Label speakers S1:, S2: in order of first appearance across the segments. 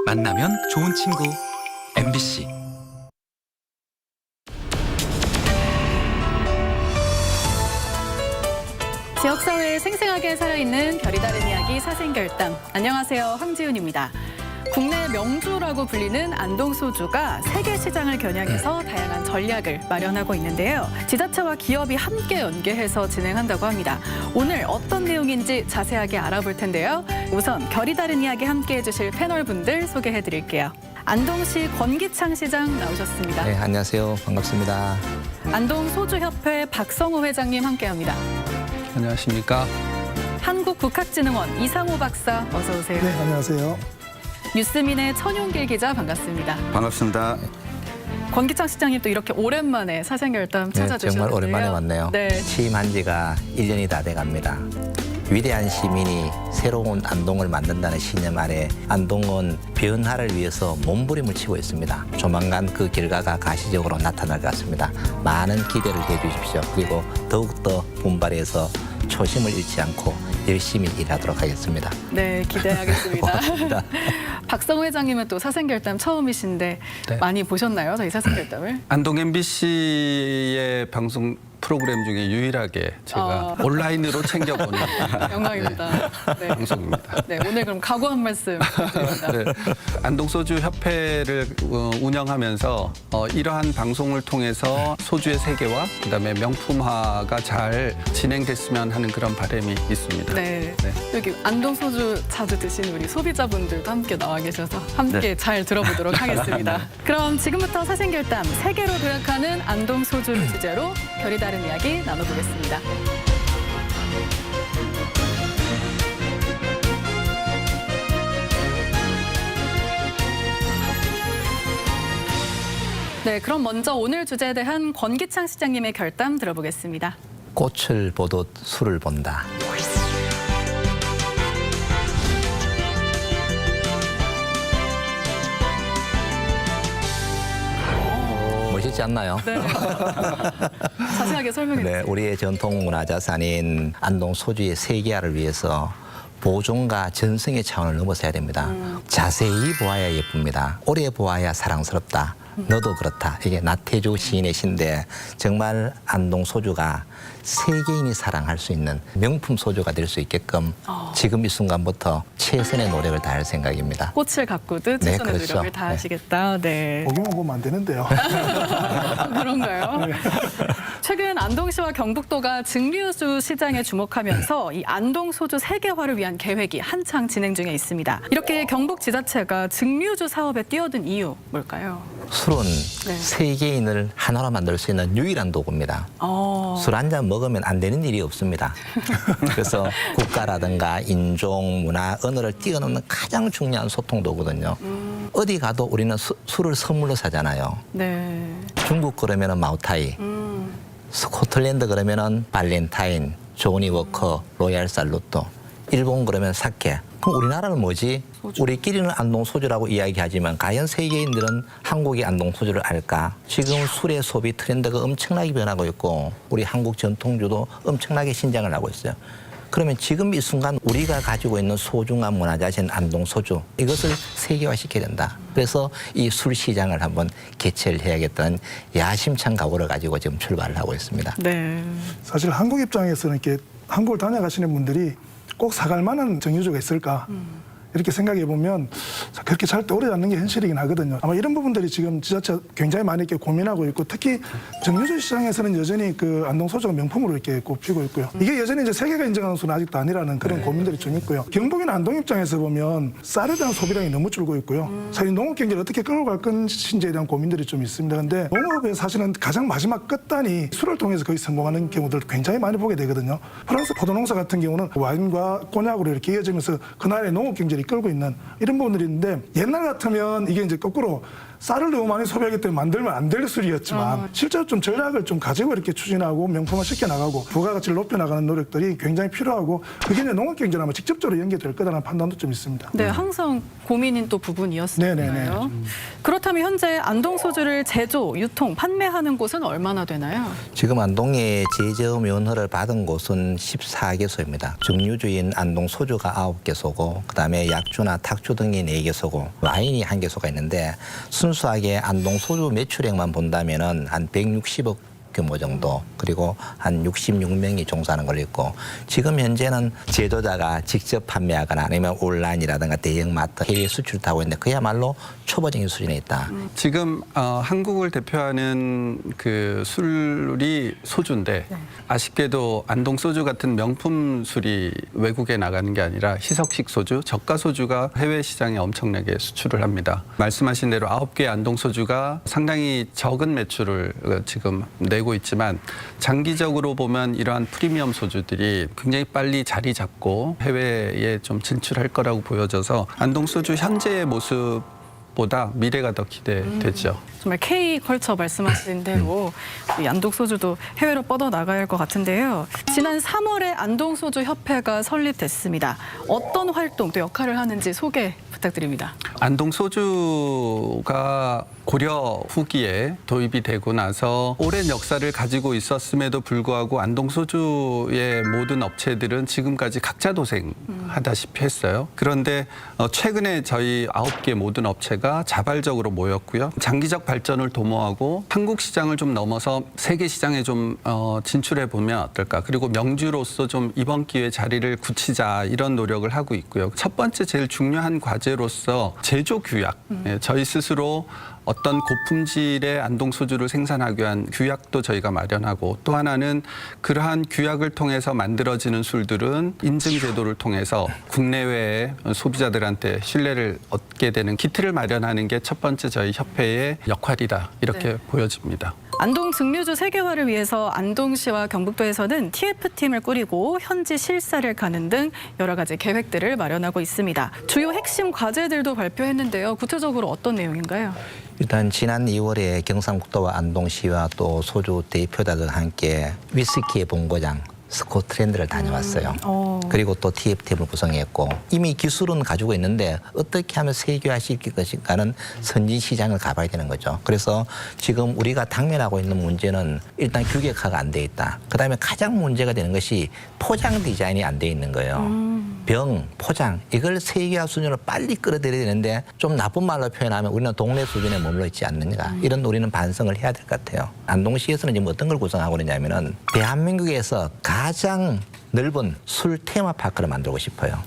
S1: 만나면 좋은 친구 MBC.
S2: 지역사회에 생생하게 살아있는 별이 다른 이야기 사생결단. 안녕하세요, 황지윤입니다. 국내 명주라고 불리는 안동 소주가 세계 시장을 겨냥해서 다양한 전략을 마련하고 있는데요. 지자체와 기업이 함께 연계해서 진행한다고 합니다. 오늘 어떤 내용인지 자세하게 알아볼 텐데요. 우선 별이 다른 이야기 함께해 주실 패널분들 소개해드릴게요. 안동시 권기창 시장 나오셨습니다.
S3: 네, 안녕하세요. 반갑습니다.
S2: 안동 소주협회 박성호 회장님 함께합니다.
S4: 안녕하십니까.
S2: 한국국학진흥원 이상호 박사 어서 오세요.
S5: 네, 안녕하세요.
S2: 뉴스민의 천용길 기자 반갑습니다.
S4: 반갑습니다.
S2: 권기창 시장님 또 이렇게 오랜만에 사생결단
S3: 네,
S2: 찾아주셨는데요.
S3: 정말 오랜만에 왔네요.
S2: 네.
S3: 취임한 지가 1년이 다 돼갑니다. 위대한 시민이 새로운 안동을 만든다는 신념 아래 안동은 변화를 위해서 몸부림을 치고 있습니다. 조만간 그 결과가 가시적으로 나타날 것 같습니다. 많은 기대를 해주십시오. 그리고 더욱더 분발해서 초심을 잃지 않고 열심히 일하도록 하겠습니다.
S2: 네, 기대하겠습니다.
S3: 고맙습니다.
S2: 박성호 회장님은 또 사생결단 처음이신데
S4: 네.
S2: 많이 보셨나요? 저희 사생결단을?
S4: 안동 MBC의 방송 프로그램 중에 유일하게 제가 온라인으로 챙겨보는
S2: 영광입니다. 네.
S4: 방송입니다.
S2: 네, 오늘 그럼 각오 한 말씀 부탁드립니다.
S4: 네. 안동소주협회를 운영하면서 이러한 방송을 통해서 소주의 세계와 그다음에 명품화가 잘 진행됐으면 하는 그런 바람이 있습니다.
S2: 네.
S4: 네.
S2: 여기 안동 소주 자주 드시는 우리 소비자분들도 함께 나와 계셔서 함께 잘 들어보도록 하겠습니다. 그럼 지금부터 사생결단 세계로 도약하는 안동 소주를 주제로 별이 다른 이야기 나눠보겠습니다. 네, 그럼 먼저 오늘 주제에 대한 권기창 시장님의 결단 들어보겠습니다.
S3: 꽃을 보듯 술을 본다. 멋있지 않나요?
S2: 네. 자세하게 설명해 주세요.
S3: 네, 우리의 전통 문화자산인 안동 소주의 세계화를 위해서 보존과 전승의 차원을 넘어서야 됩니다. 자세히 보아야 예쁩니다. 오래 보아야 사랑스럽다. 너도 그렇다. 이게 나태주 시인의 시인데 정말 안동 소주가 세계인이 사랑할 수 있는 명품 소주가 될 수 있게끔 지금 이 순간부터 최선의 노력을 다할 생각입니다.
S2: 꽃을 가꾸듯
S3: 네,
S2: 최선의
S3: 그렇죠.
S2: 노력을 다하시겠다. 네.
S5: 보기만 보면 안 되는데요.
S2: 그런가요? 최근 안동시와 경북도가 증류주 시장에 주목하면서 이 안동 소주 세계화를 위한 계획이 한창 진행 중에 있습니다. 이렇게 경북 지자체가 증류주 사업에 뛰어든 이유 뭘까요?
S3: 술은
S2: 네.
S3: 세계인을 하나로 만들 수 있는 유일한 도구입니다. 술 한 잔 먹으면 안 되는 일이 없습니다. 그래서 국가라든가 인종, 문화, 언어를 뛰어넘는 가장 중요한 소통 도구거든요. 어디 가도 우리는 술을 선물로 사잖아요.
S2: 네.
S3: 중국 그러면은 마오타이, 스코틀랜드 그러면은 발렌타인, 조니 워커, 로얄 살루토, 일본 그러면 사케. 그럼 우리나라는 뭐지?
S2: 소주.
S3: 우리끼리는 안동 소주라고 이야기하지만 과연 세계인들은 한국의 안동 소주를 알까? 지금 술의 소비 트렌드가 엄청나게 변하고 있고 우리 한국 전통주도 엄청나게 신장을 하고 있어요. 그러면 지금 이 순간 우리가 가지고 있는 소중한 문화자산 안동 소주 이것을 세계화시켜야 된다. 그래서 이 술 시장을 한번 개최를 해야겠다는 야심찬 각오를 가지고 지금 출발을 하고 있습니다.
S2: 네.
S5: 사실 한국 입장에서는 이렇게 한국을 다녀가시는 분들이 꼭 사갈 만한 정유주가 있을까? 이렇게 생각해 보면 그렇게 잘 떠오르지 않는 게 현실이긴 하거든요. 아마 이런 부분들이 지금 지자체 굉장히 많이 이렇게 고민하고 있고 특히 정유주 시장에서는 여전히 그 안동 소주가 명품으로 이렇게 꼽히고 있고요. 이게 여전히 이제 세계가 인정하는 술은 아직도 아니라는 그런 고민들이 좀 있고요. 경북이나 안동 입장에서 보면 쌀에 대한 소비량이 너무 줄고 있고요. 사실 농업 경기를 어떻게 끌고 갈 것인지에 대한 고민들이 좀 있습니다. 근데 농업에 사실은 가장 마지막 끝단이 술을 통해서 거의 성공하는 경우들 굉장히 많이 보게 되거든요. 프랑스 포도농사 같은 경우는 와인과 꼬냑으로 이렇게 이어지면서 그 나라의 농업 경제를 끌고 있는 이런 부분들이 있는데 옛날 같으면 이게 이제 거꾸로 쌀을 너무 많이 소비하기 때문에 만들면 안 될 술이었지만 실제로 좀 전략을 좀 가지고 이렇게 추진하고 명품화 시켜 나가고 부가가치를 높여 나가는 노력들이 굉장히 필요하고 그게 이제 농업 경제랑 직접적으로 연계될 거다라는 판단도 좀 있습니다.
S2: 네, 항상 고민인 또 부분이었을까요?
S5: 네네네.
S2: 그렇다면 현재 안동 소주를 제조, 유통, 판매하는 곳은 얼마나 되나요?
S3: 지금 안동에 제조 면허를 받은 곳은 14개소입니다. 증류주인 안동 소주가 9개소고 그다음에 약주나 탁주 등이 4개소고 와인이 1개소가 있는데 순수하게 안동 소주 매출액만 본다면은 한 160억 규모 정도 그리고 한 66명이 종사하는 걸로 있고 지금 현재는 제조자가 직접 판매하거나 아니면 온라인이라든가 대형마트 해외 수출을 하고 있는데 그야말로 초보적인 수준에 있다.
S4: 지금 한국을 대표하는 그 술이 소주인데 아쉽게도 안동 소주 같은 명품 술이 외국에 나가는 게 아니라 희석식 소주, 저가 소주가 해외 시장에 엄청나게 수출을 합니다. 말씀하신 대로 9개 안동 소주가 상당히 적은 매출을 지금 내고 있지만 장기적으로 보면 이러한 프리미엄 소주들이 굉장히 빨리 자리 잡고 해외에 좀 진출할 거라고 보여져서 안동 소주 현재의 모습보다 미래가 더 기대되죠.
S2: 정말 K 컬처 말씀하신 대로 이 안동 소주도 해외로 뻗어 나가야 할 것 같은데요. 지난 3월에 안동 소주 협회가 설립됐습니다. 어떤 활동 또 역할을 하는지 소개 부탁드립니다.
S4: 안동 소주가 고려 후기에 도입이 되고 나서 오랜 역사를 가지고 있었음에도 불구하고 안동 소주의 모든 업체들은 지금까지 각자 도생하다시피 했어요. 그런데 최근에 저희 9개 모든 업체가 자발적으로 모였고요. 장기적 발전을 도모하고 한국 시장을 좀 넘어서 세계 시장에 좀 진출해 보면 어떨까. 그리고 명주로서 좀 이번 기회에 자리를 굳히자 이런 노력을 하고 있고요. 첫 번째 제일 중요한 과제로서 제조 규약. 저희 스스로 어떤 고품질의 안동 소주를 생산하기 위한 규약도 저희가 마련하고 또 하나는 그러한 규약을 통해서 만들어지는 술들은 인증 제도를 통해서 국내외의 소비자들한테 신뢰를 얻게 되는 기틀을 마련하는 게 첫 번째 저희 협회의 역할이다 이렇게 보여집니다.
S2: 안동 증류주 세계화를 위해서 안동시와 경북도에서는 TF팀을 꾸리고 현지 실사를 가는 등 여러 가지 계획들을 마련하고 있습니다. 주요 핵심 과제들도 발표했는데요. 구체적으로 어떤 내용인가요?
S3: 일단 지난 2월에 경상북도와 안동시와 또 소주 대표단과 함께 위스키의 본고장 스코틀랜드를 다녀왔어요. 그리고 또 TF팀을 구성했고 이미 기술은 가지고 있는데 어떻게 하면 세계화시킬 것인가는 선진 시장을 가봐야 되는 거죠. 그래서 지금 우리가 당면하고 있는 문제는 일단 규격화가 안 돼 있다. 그다음에 가장 문제가 되는 것이 포장 디자인이 안 돼 있는 거예요. 병, 포장 이걸 세계화 수준으로 빨리 끌어들여야 되는데 좀 나쁜 말로 표현하면 우리는 동네 수준에 머물러 있지 않는가. 이런 우리는 반성을 해야 될 것 같아요. 안동시에서는 지금 어떤 걸 구성하고 있냐면은 대한민국에서 가장 넓은 술 테마파크를 만들고 싶어요.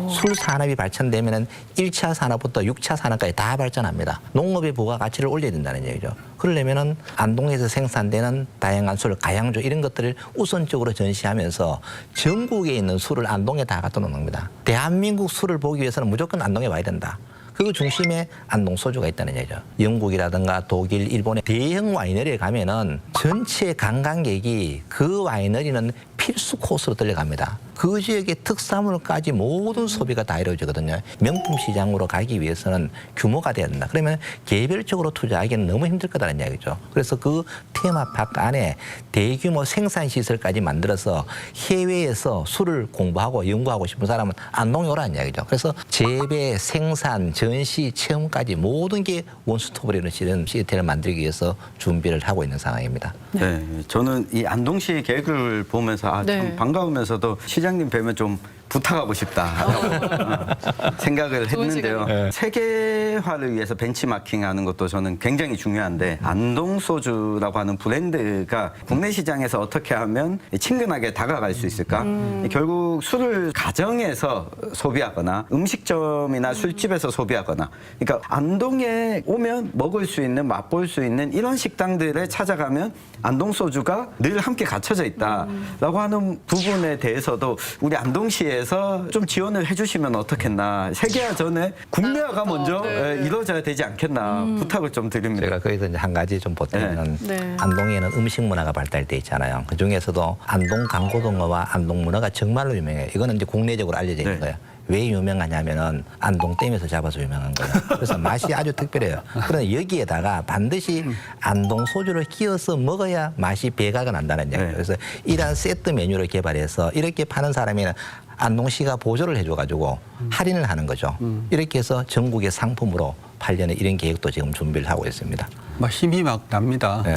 S3: 술 산업이 발전되면은 1차 산업부터 6차 산업까지 다 발전합니다. 농업의 부가가치를 올려야 된다는 얘기죠. 그러려면은 안동에서 생산되는 다양한 술, 가양주 이런 것들을 우선적으로 전시하면서 전국에 있는 술을 안동에 다 갖다 놓는 겁니다. 대한민국 술을 보기 위해서는 무조건 안동에 와야 된다. 그 중심에 안동 소주가 있다는 얘기죠. 영국이라든가 독일, 일본의 대형 와이너리에 가면은 전체 관광객이 그 와이너리는 필수 코스로 들려갑니다. 그 지역의 특산물까지 모든 소비가 다 이루어지거든요. 명품 시장으로 가기 위해서는 규모가 돼야 된다. 그러면 개별적으로 투자하기는 너무 힘들 거다는 이야기죠. 그래서 그 테마파크 안에 대규모 생산시설까지 만들어서 해외에서 술을 공부하고 연구하고 싶은 사람은 안동에 오라는 이야기죠. 그래서 재배, 생산, 전시, 체험까지 모든 게 원스톱으로 이루어지는 시스템을 만들기 위해서 준비를 하고 있는 상황입니다.
S6: 네, 저는 이 안동시 계획을 보면서 참
S2: 네.
S6: 반가우면서도 시장님 뵈면 좀 부탁하고 싶다 생각을 했는데요. 세계화를 위해서 벤치마킹하는 것도 저는 굉장히 중요한데 안동 소주라고 하는 브랜드가 국내 시장에서 어떻게 하면 친근하게 다가갈 수 있을까? 결국 술을 가정에서 소비하거나 음식점이나 술집에서 소비하거나 그러니까 안동에 오면 먹을 수 있는 맛볼 수 있는 이런 식당들에 찾아가면 안동 소주가 늘 함께 갖춰져 있다라고 하는 부분에 대해서도 우리 안동시에 대해서 좀 지원을 해주시면 어떻겠나. 세계화 전에 국내화가 먼저 이루어져야 되지 않겠나 부탁을 좀 드립니다.
S3: 제가 거기서 이제 한 가지 좀 보태면
S2: 네.
S3: 안동에는 음식 문화가 발달돼 있잖아요. 그 중에서도 안동 강고등어와 안동 문어가 정말로 유명해요. 이거는 이제 국내적으로 알려져 있는 거예요. 왜 유명하냐면은 안동댐에서 잡아서 유명한 거예요. 그래서 맛이 아주 특별해요. 그런데 여기에다가 반드시 안동 소주를 끼워서 먹어야 맛이 배가가 난다는 얘기예요. 그래서 이러한 세트 메뉴를 개발해서 이렇게 파는 사람에는 안동시가 보조를 해줘가지고 할인을 하는 거죠. 이렇게 해서 전국의 상품으로 팔려는 이런 계획도 지금 준비를 하고 있습니다.
S4: 막 힘이 막 납니다.
S3: 네.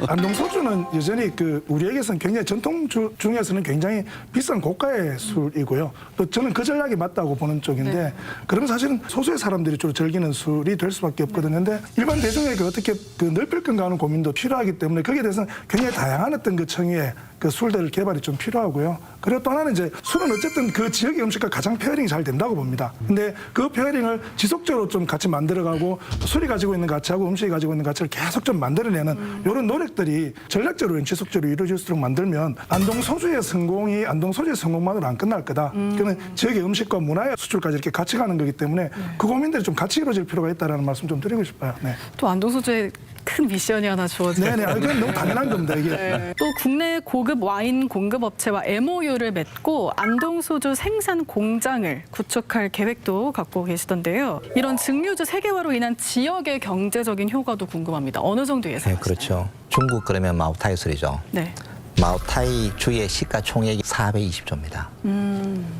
S5: 안동 소주는 여전히 우리에게서는 굉장히 전통주 중에서는 굉장히 비싼 고가의 술이고요. 또 저는 그 전략이 맞다고 보는 쪽인데 그러면 사실은 소수의 사람들이 주로 즐기는 술이 될 수밖에 없거든요. 근데 일반 대중에게 어떻게 넓힐 건가 하는 고민도 필요하기 때문에 거기에 대해서는 굉장히 다양한 어떤 청의 술들 개발이 좀 필요하고요. 그리고 또 하나는 이제 술은 어쨌든 그 지역의 음식과 가장 페어링이 잘 된다고 봅니다. 근데 그 페어링을 지속적으로 좀 같이 만들어가고 술이 가지고 있는 가치하고 음식이 가지고 있는 가치를 계속 좀 만들어내는 이런 노력들이 전략적으로 지속적으로 이루어질수록 만들면 안동 소주의 성공이 안동 소주의 성공만으로 안 끝날 거다. 그러면 지역의 음식과 문화의 수출까지 이렇게 같이 가는 거기 때문에 그 고민들이 좀 같이 이루어질 필요가 있다는 말씀 좀 드리고 싶어요. 네.
S2: 또 안동 소주에 큰 미션이 하나 주어지네요.
S5: 네네. 그건 너무 당연한 겁니다. 이게.
S2: 네. 또 국내 고급 와인 공급 업체와 MOU를 맺고 안동 소주 생산 공장을 구축할 계획도 갖고 계시던데요. 이런 증류주 세계화로 인한 지역의 경제적인 효과도 궁금합니다. 어느 정도 예상하시나요?
S3: 네, 그렇죠. 중국 그러면 마오타이 술이죠.
S2: 네.
S3: 마오타이 주의 시가총액이 420조입니다.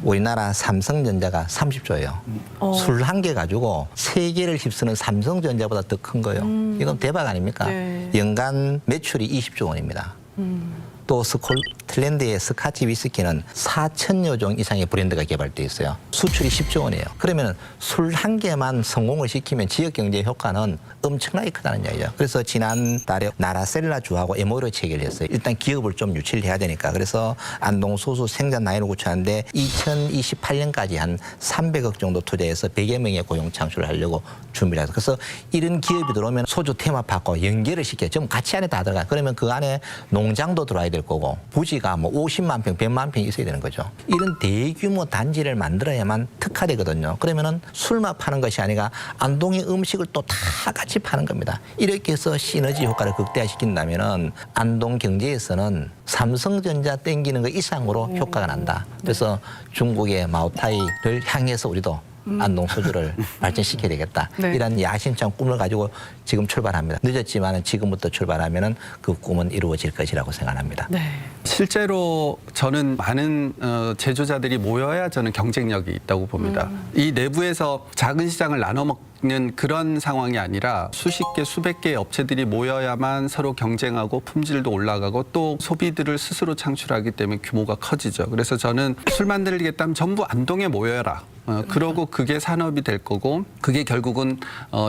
S3: 우리나라 삼성전자가 30조예요. 술 한 개 가지고 세계를 휩쓰는 삼성전자보다 더 큰 거예요. 이건 대박 아닙니까?
S2: 네.
S3: 연간 매출이 20조 원입니다. 또 스코틀랜드의 스카치 위스키는 4천여 종 이상의 브랜드가 개발돼 있어요. 수출이 10조 원이에요. 그러면 술 한 개만 성공을 시키면 지역 경제 효과는 엄청나게 크다는 얘기죠. 그래서 지난달에 나라셀라주하고 MOU를 체결했어요. 일단 기업을 좀 유치를 해야 되니까. 그래서 안동 소수 생산 라인을 구축하는데 2028년까지 한 300억 정도 투자해서 100여 명의 고용 창출을 하려고 준비를 해서 그래서 이런 기업이 들어오면 소주 테마파크와 연계를 시켜요. 좀 같이 안에 다 들어가요. 그러면 그 안에 농장도 들어와야 될 거고 부지가 뭐 50만 평, 100만 평 있어야 되는 거죠. 이런 대규모 단지를 만들어야만 특화되거든요. 그러면은 술만 파는 것이 아니라 안동의 음식을 또 다 같이 파는 겁니다. 이렇게 해서 시너지 효과를 극대화시킨다면은 안동 경제에서는 삼성전자 땡기는 것 이상으로 효과가 난다. 그래서 중국의 마오타이를 향해서 우리도 안동 소주를 발전시켜야 되겠다.
S2: 네.
S3: 이런 야심찬 꿈을 가지고 지금 출발합니다. 늦었지만 지금부터 출발하면 그 꿈은 이루어질 것이라고 생각합니다.
S2: 네.
S4: 실제로 저는 많은 제조자들이 모여야 저는 경쟁력이 있다고 봅니다. 이 내부에서 작은 시장을 나눠 먹는 그런 상황이 아니라 수십 개, 수백 개의 업체들이 모여야만 서로 경쟁하고 품질도 올라가고 또 소비들을 스스로 창출하기 때문에 규모가 커지죠. 그래서 저는 술 만들겠다면 전부 안동에 모여라. 그러고 그게 산업이 될 거고 그게 결국은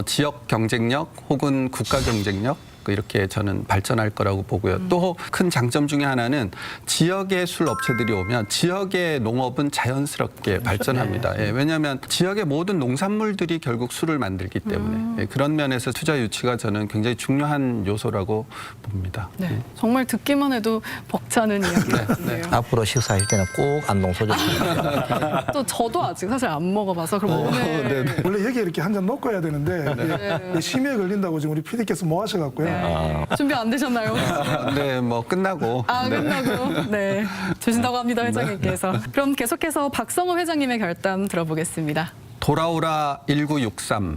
S4: 지역 경쟁력 혹은 국가 경쟁력 이렇게 저는 발전할 거라고 보고요. 또 큰 장점 중에 하나는 지역의 술 업체들이 오면 지역의 농업은 자연스럽게 발전합니다. 예, 왜냐하면 지역의 모든 농산물들이 결국 술을 만들기 때문에 예, 그런 면에서 투자 유치가 저는 굉장히 중요한 요소라고 봅니다.
S2: 네. 정말 듣기만 해도 벅차는 이야기네요.
S3: 앞으로 식사하실 때는 꼭 안동 소주
S2: 또 저도 아직 사실 안 먹어봐서 그럼 오늘
S5: 원래 여기 이렇게 한 잔 놓고 해야 되는데 이게 심해 걸린다고 지금 우리 PD께서 모아셔갖고요.
S2: 준비 안 되셨나요?
S4: 네, 뭐 끝나고.
S2: 끝나고. 네. 주신다고 합니다, 회장님께서. 그럼 계속해서 박성호 회장님의 결단 들어보겠습니다.
S4: 돌아오라 1963.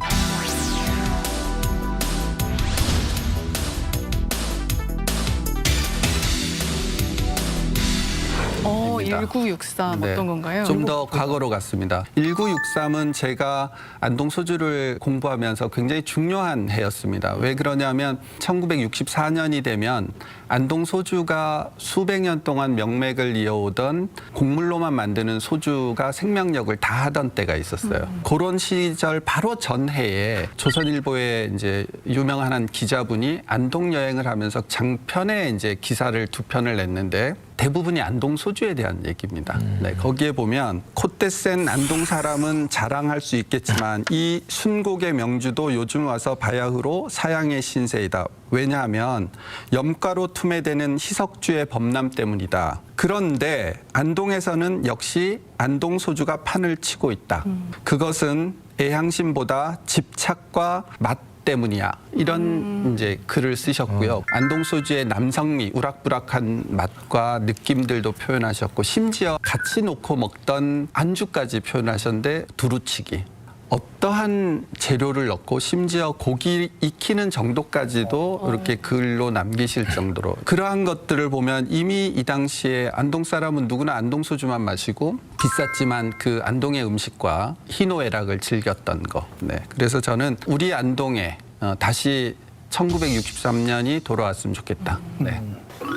S2: 1963 어떤 건가요?
S4: 좀 더 과거로 갔습니다. 1963은 제가 안동 소주를 공부하면서 굉장히 중요한 해였습니다. 왜 그러냐면 1964년이 되면 안동 소주가 수백 년 동안 명맥을 이어오던 곡물로만 만드는 소주가 생명력을 다하던 때가 있었어요. 그런 시절 바로 전해에 조선일보의 이제 유명한 한 기자분이 안동 여행을 하면서 장편에 이제 기사를 2편을 냈는데 대부분이 안동 소주에 대한 얘기입니다. 네, 거기에 보면 콧대 센 안동 사람은 자랑할 수 있겠지만 이 순곡의 명주도 요즘 와서 바야흐로 사양의 신세이다. 왜냐하면 염가로 투매되는 희석주의 범람 때문이다. 그런데 안동에서는 역시 안동 소주가 판을 치고 있다. 그것은 애향심보다 집착과 맛 때문이야. 이런 이제 글을 쓰셨고요. 안동 소주의 남성미, 우락부락한 맛과 느낌들도 표현하셨고, 심지어 같이 놓고 먹던 안주까지 표현하셨는데 두루치기. 어떠한 재료를 넣고 심지어 고기 익히는 정도까지도 이렇게 글로 남기실 정도로 그러한 것들을 보면 이미 이 당시에 안동 사람은 누구나 안동 소주만 마시고 비쌌지만 그 안동의 음식과 희노애락을 즐겼던 거. 네. 그래서 저는 우리 안동에 다시 1963년이 돌아왔으면 좋겠다. 네.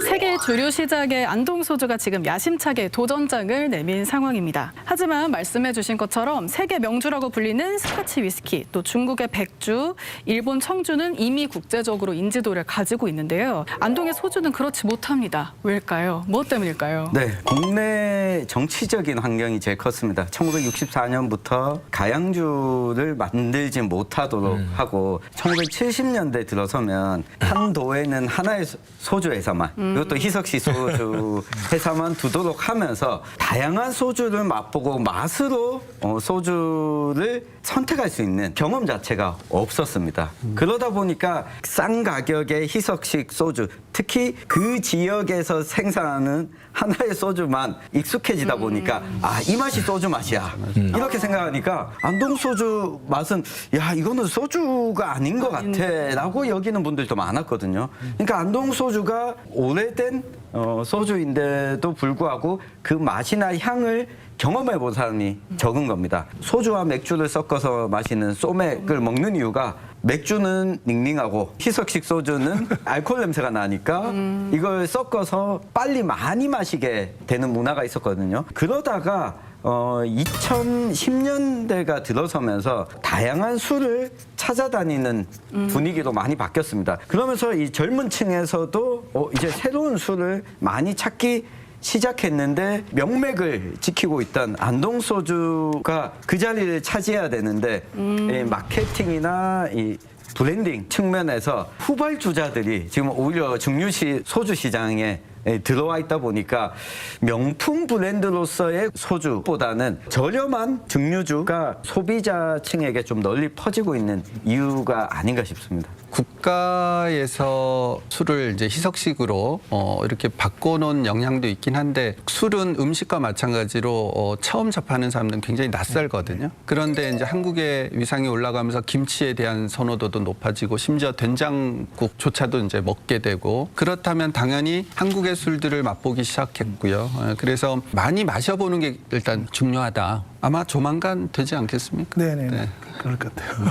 S2: 세계 주류 시장의 안동 소주가 지금 야심차게 도전장을 내민 상황입니다. 하지만 말씀해 주신 것처럼 세계 명주라고 불리는 스코치 위스키, 또 중국의 백주, 일본 청주는 이미 국제적으로 인지도를 가지고 있는데요. 안동의 소주는 그렇지 못합니다. 왜일까요? 무엇 때문일까요?
S6: 네, 국내 정치적인 환경이 제일 컸습니다. 1964년부터 가양주를 만들지 못하도록 하고 1970년대 들어서면 한 도에는 하나의 소주 회사만 이것도 희석식 소주 회사만 두도록 하면서 다양한 소주를 맛보고 맛으로 소주를 선택할 수 있는 경험 자체가 없었습니다. 그러다 보니까 싼 가격의 희석식 소주, 특히 그 지역에서 생산하는 하나의 소주만 익숙해지다 보니까 아, 이 맛이 소주 맛이야. 이렇게 생각하니까 안동 소주 맛은 야, 이거는 소주가 아닌 것 같아 라고 여기는 분들도 많았거든요. 그러니까 안동 소주가 오래된 소주인데도 불구하고 그 맛이나 향을 경험해 본 사람이 적은 겁니다. 소주와 맥주를 섞어서 마시는 소맥을 먹는 이유가 맥주는 닝닝하고 희석식 소주는 알코올 냄새가 나니까 이걸 섞어서 빨리 많이 마시게 되는 문화가 있었거든요. 그러다가 2010년대가 들어서면서 다양한 술을 찾아다니는 분위기도 많이 바뀌었습니다. 그러면서 이 젊은 층에서도 이제 새로운 술을 많이 찾기 시작했는데 명맥을 지키고 있던 안동 소주가 그 자리를 차지해야 되는데 이 마케팅이나 이 브랜딩 측면에서 후발주자들이 지금 오히려 증류시 소주 시장에 들어와 있다 보니까 명품 브랜드로서의 소주보다는 저렴한 증류주가 소비자층에게 좀 널리 퍼지고 있는 이유가 아닌가 싶습니다.
S4: 국가에서 술을 이제 희석식으로 이렇게 바꿔놓은 영향도 있긴 한데 술은 음식과 마찬가지로 처음 접하는 사람들은 굉장히 낯설거든요. 그런데 이제 한국의 위상이 올라가면서 김치에 대한 선호도도 높아지고 심지어 된장국조차도 이제 먹게 되고 그렇다면 당연히 한국의 술들을 맛보기 시작했고요. 그래서 많이 마셔보는 게 일단 중요하다. 아마 조만간 되지 않겠습니까?
S5: 네네.
S4: 네.
S5: 그럴 것 같아요.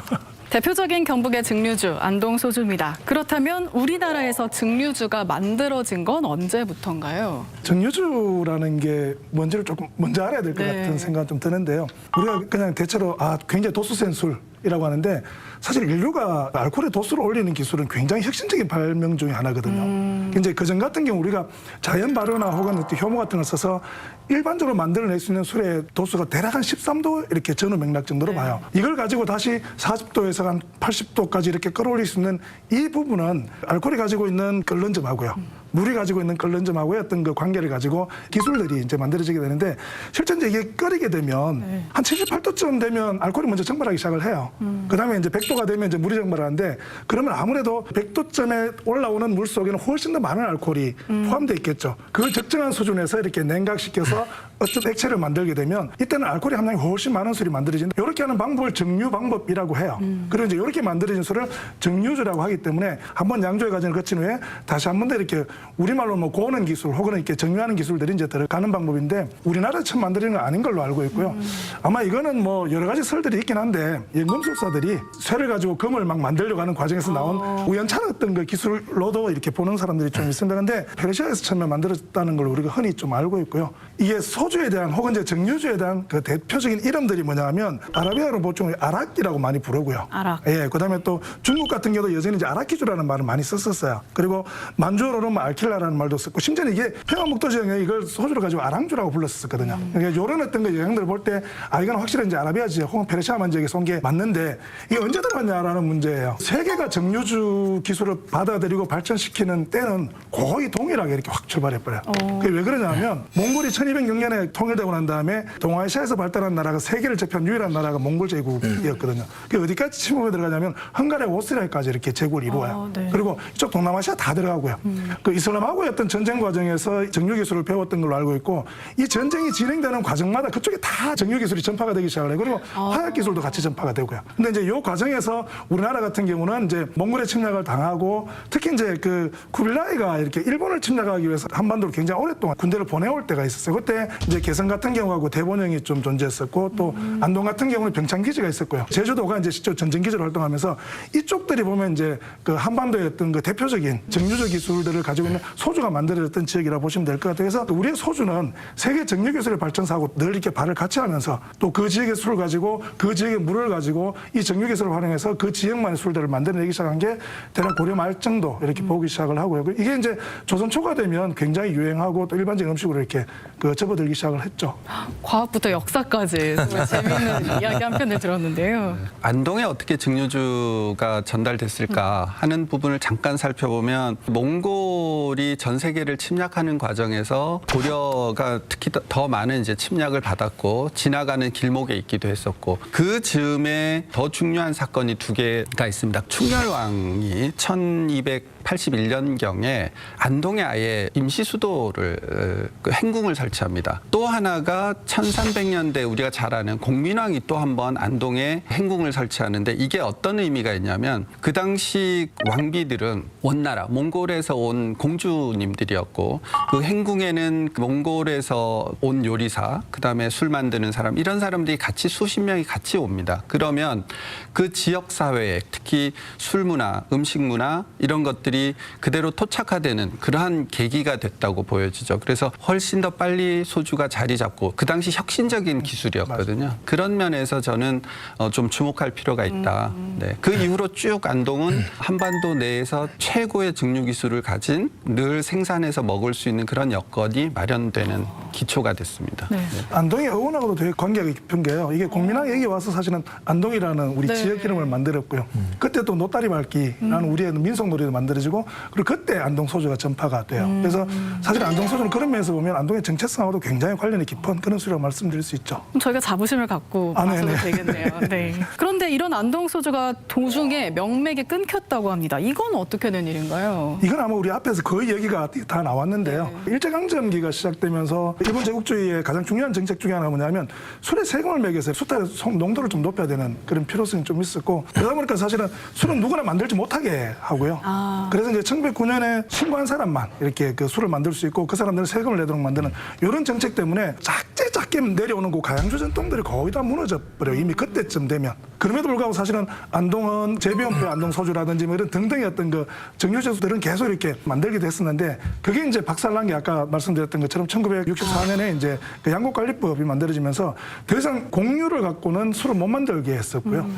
S2: 대표적인 경북의 증류주 안동 소주입니다. 그렇다면 우리나라에서 증류주가 만들어진 건 언제부터인가요?
S5: 증류주라는 게 뭔지를 조금 먼저 알아야 될 것
S2: 네.
S5: 같은 생각이 좀 드는데요. 우리가 그냥 대체로 굉장히 도수 센 술이라고 하는데 사실 인류가 알코올의 도수를 올리는 기술은 굉장히 혁신적인 발명 중에 하나거든요. 이제 그전 같은 경우 우리가 자연 발효나 혹은 효모 같은 걸 써서 일반적으로 만들어낼 수 있는 술의 도수가 대략 한 13도 이렇게 전후 맥락 정도로 봐요. 이걸 가지고 다시 40도에서 한 80도까지 이렇게 끌어올릴 수 있는 이 부분은 알코올이 가지고 있는 끓는 점하고요. 물이 가지고 있는 끓는 점하고의 어떤 그 관계를 가지고 기술들이 이제 만들어지게 되는데 실제 이제 이게 끓이게 되면 한 78도쯤 되면 알코올이 먼저 증발하기 시작을 해요. 그다음에 이제 100도가 되면 이제 물이 증발하는데 그러면 아무래도 100도쯤에 올라오는 물 속에는 훨씬 더 많은 알코올이 포함되어 있겠죠. 그걸 적정한 수준에서 이렇게 냉각시켜서 어떤 액체를 만들게 되면 이때는 알코올의 함량이 훨씬 많은 술이 만들어진다. 이렇게 하는 방법을 증류 방법이라고 해요. 그리고 이제 이렇게 만들어진 술을 증류주라고 하기 때문에 한번 양조의 과정을 거친 후에 다시 한 번 더 이렇게 우리말로 뭐 고는 기술 혹은 이렇게 정류하는 기술들이 이제 들어가는 방법인데 우리나라에서 처음 만들어진 건 아닌 걸로 알고 있고요. 아마 이거는 뭐 여러 가지 설들이 있긴 한데 연금술사들이 쇠를 가지고 금을 막 만들려고 하는 과정에서 나온 우연찮은 어떤 그 기술로도 이렇게 보는 사람들이 좀 있습니다. 근데 페르시아에서 처음에 만들었다는 걸 우리가 흔히 좀 알고 있고요. 이게 소주에 대한 혹은 이제 증류주에 대한 그 대표적인 이름들이 뭐냐면 아라비아로 보통 아라끼라고 많이 부르고요.
S2: 아락.
S5: 예, 그다음에 또 중국 같은 경우도 여전히 이제 아라키주라는 말을 많이 썼었어요. 그리고 만주어로는 뭐 알킬라라는 말도 썼고 심지어는 이게 평화묵도 지역에 이걸 소주를 가지고 아랑주라고 불렀었거든요. 그러니까 이런 어떤 그 영향들을 볼 때 이건 확실히 이제 아라비아 지역 혹은 페르시아만 지역에서 온 게 맞는데 이게 언제 들어갔냐라는 문제예요. 세계가 증류주 기술을 받아들이고 발전시키는 때는 거의 동일하게 이렇게 확 출발해버려요. 그게 왜 그러냐면 몽골이 1200년에 통일되고 난 다음에 동아시아에서 발달한 나라가 세계를 제패한 유일한 나라가 몽골 제국이었거든요. 그게 어디까지 침범에 들어가냐면 헝가리와 오스트리아까지 이렇게 제국을 이루어요.
S2: 네.
S5: 그리고 이쪽 동남아시아 다 들어가고요. 그 이슬람하고의 어떤 전쟁 과정에서 정유 기술을 배웠던 걸로 알고 있고 이 전쟁이 진행되는 과정마다 그쪽에 다 정유 기술이 전파가 되기 시작을 해요. 그리고 화약 기술도 같이 전파가 되고요. 근데 이제 이 과정에서 우리나라 같은 경우는 이제 몽골의 침략을 당하고 특히 이제 그 쿠빌라이가 이렇게 일본을 침략하기 위해서 한반도를 굉장히 오랫동안 군대를 보내올 때가 있었어요. 그때 이제 개성 같은 경우하고 대본영이 좀 존재했었고 또 안동 같은 경우는 병창 기지가 있었고요. 제주도가 이제 실제 전쟁 기지로 활동하면서 이쪽들이 보면 이제 그 한반도의 어떤 그 대표적인 정유주 기술들을 가지고 있는 소주가 만들어졌던 지역이라고 보시면 될 것 같아요. 그래서 우리의 소주는 세계 정유 기술의 발전사하고 늘 이렇게 발을 같이 하면서 또 그 지역의 술을 가지고 그 지역의 물을 가지고 이 정유 기술을 활용해서 그 지역만의 술들을 만들어내기 시작한 게 대략 고려 말 정도 이렇게 보기 시작을 하고요. 이게 이제 조선 초가 되면 굉장히 유행하고 또 일반적인 음식으로 이렇게 그 접어들기 시작을 했죠.
S2: 과학부터 역사까지 정말 재미있는 이야기 한 편을 들었는데요.
S4: 안동에 어떻게 증류주가 전달됐을까 하는 부분을 잠깐 살펴보면 몽골이 전 세계를 침략하는 과정에서 고려가 특히 더 많은 이제 침략을 받았고 지나가는 길목에 있기도 했었고 그 즈음에 더 중요한 사건이 두 개가 있습니다. 충렬왕이 1281년경에 안동에 아예 임시 수도를 그 행궁을 설치합니다. 또 하나가 1300년대 우리가 잘 아는 공민왕이 또 한 번 안동에 행궁을 설치하는데 이게 어떤 의미가 있냐면 그 당시 왕비들은 원나라 몽골에서 온 공주님들이었고 그 행궁에는 몽골에서 온 요리사 그다음에 술 만드는 사람 이런 사람들이 같이 수십 명이 같이 옵니다. 그러면 그 지역 사회에 특히 술 문화, 음식 문화 이런 것들이 그대로 토착화되는 그러한 계기가 됐다고 보여지죠. 그래서 훨씬 더 빨리 소주가 자리 잡고 그 당시 혁신적인 기술이었거든요. 그런 면에서 저는 좀 주목할 필요가 있다. 네. 그 이후로 쭉 안동은 한반도 내에서 최고의 증류 기술을 가진 늘 생산해서 먹을 수 있는 그런 여건이 마련되는 기초가 됐습니다.
S2: 네.
S5: 안동이 어원하고도 되게 관계가 깊은 게요. 이게 공민왕 얘기 와서 사실은 안동이라는 우리
S2: 네.
S5: 지역 이름을 만들었고요. 그때 또 노다리 밟기라는 우리의 민속 놀이도 만들어지고 그리고 그때 안동 소주가 전파가 돼요. 그래서 사실 안동 소주는 그런 면에서 보면 안동의 정체성하고도 굉장히 관련이 깊은 그런 술이라고 말씀드릴 수 있죠.
S2: 그럼 저희가 자부심을 갖고
S5: 아,
S2: 마셔도
S5: 네네.
S2: 되겠네요. 네. 그런데 이런 안동 소주가 도중에 명맥이 끊겼다고 합니다. 이건 어떻게 된 일인가요?
S5: 이건 아마 우리 앞에서 거의 얘기가 다 나왔는데요. 일제강점기가 시작되면서 일본 제국주의의 가장 중요한 정책 중에 하나가 뭐냐면 술에 세금을 매겨서 수탈의 농도를 좀 높여야 되는 그런 필요성이 좀 있었고 그러다 보니까 사실은 술은 누구나 만들지 못하게 하고요. 그래서 이제 1909년에 신고한 사람만 이렇게 그 술을 만들 수 있고 그 사람들은 세금을 내도록 만드는 이런 정책 때문에 작게 내려오는 그 가양주 전통들이 거의 다 무너져 버려요. 이미 그때쯤 되면. 그럼에도 불구하고 사실은 안동은 제비연표 안동 소주라든지 뭐 이런 등등의 어떤 그 정유주들은 계속 이렇게 만들기도 했었는데 그게 이제 박살난 게 아까 말씀드렸던 것처럼 1964년에 이제 그 양국관리법이 만들어지면서 더 이상 공유를 갖고는 술을 못 만들게 했었고요.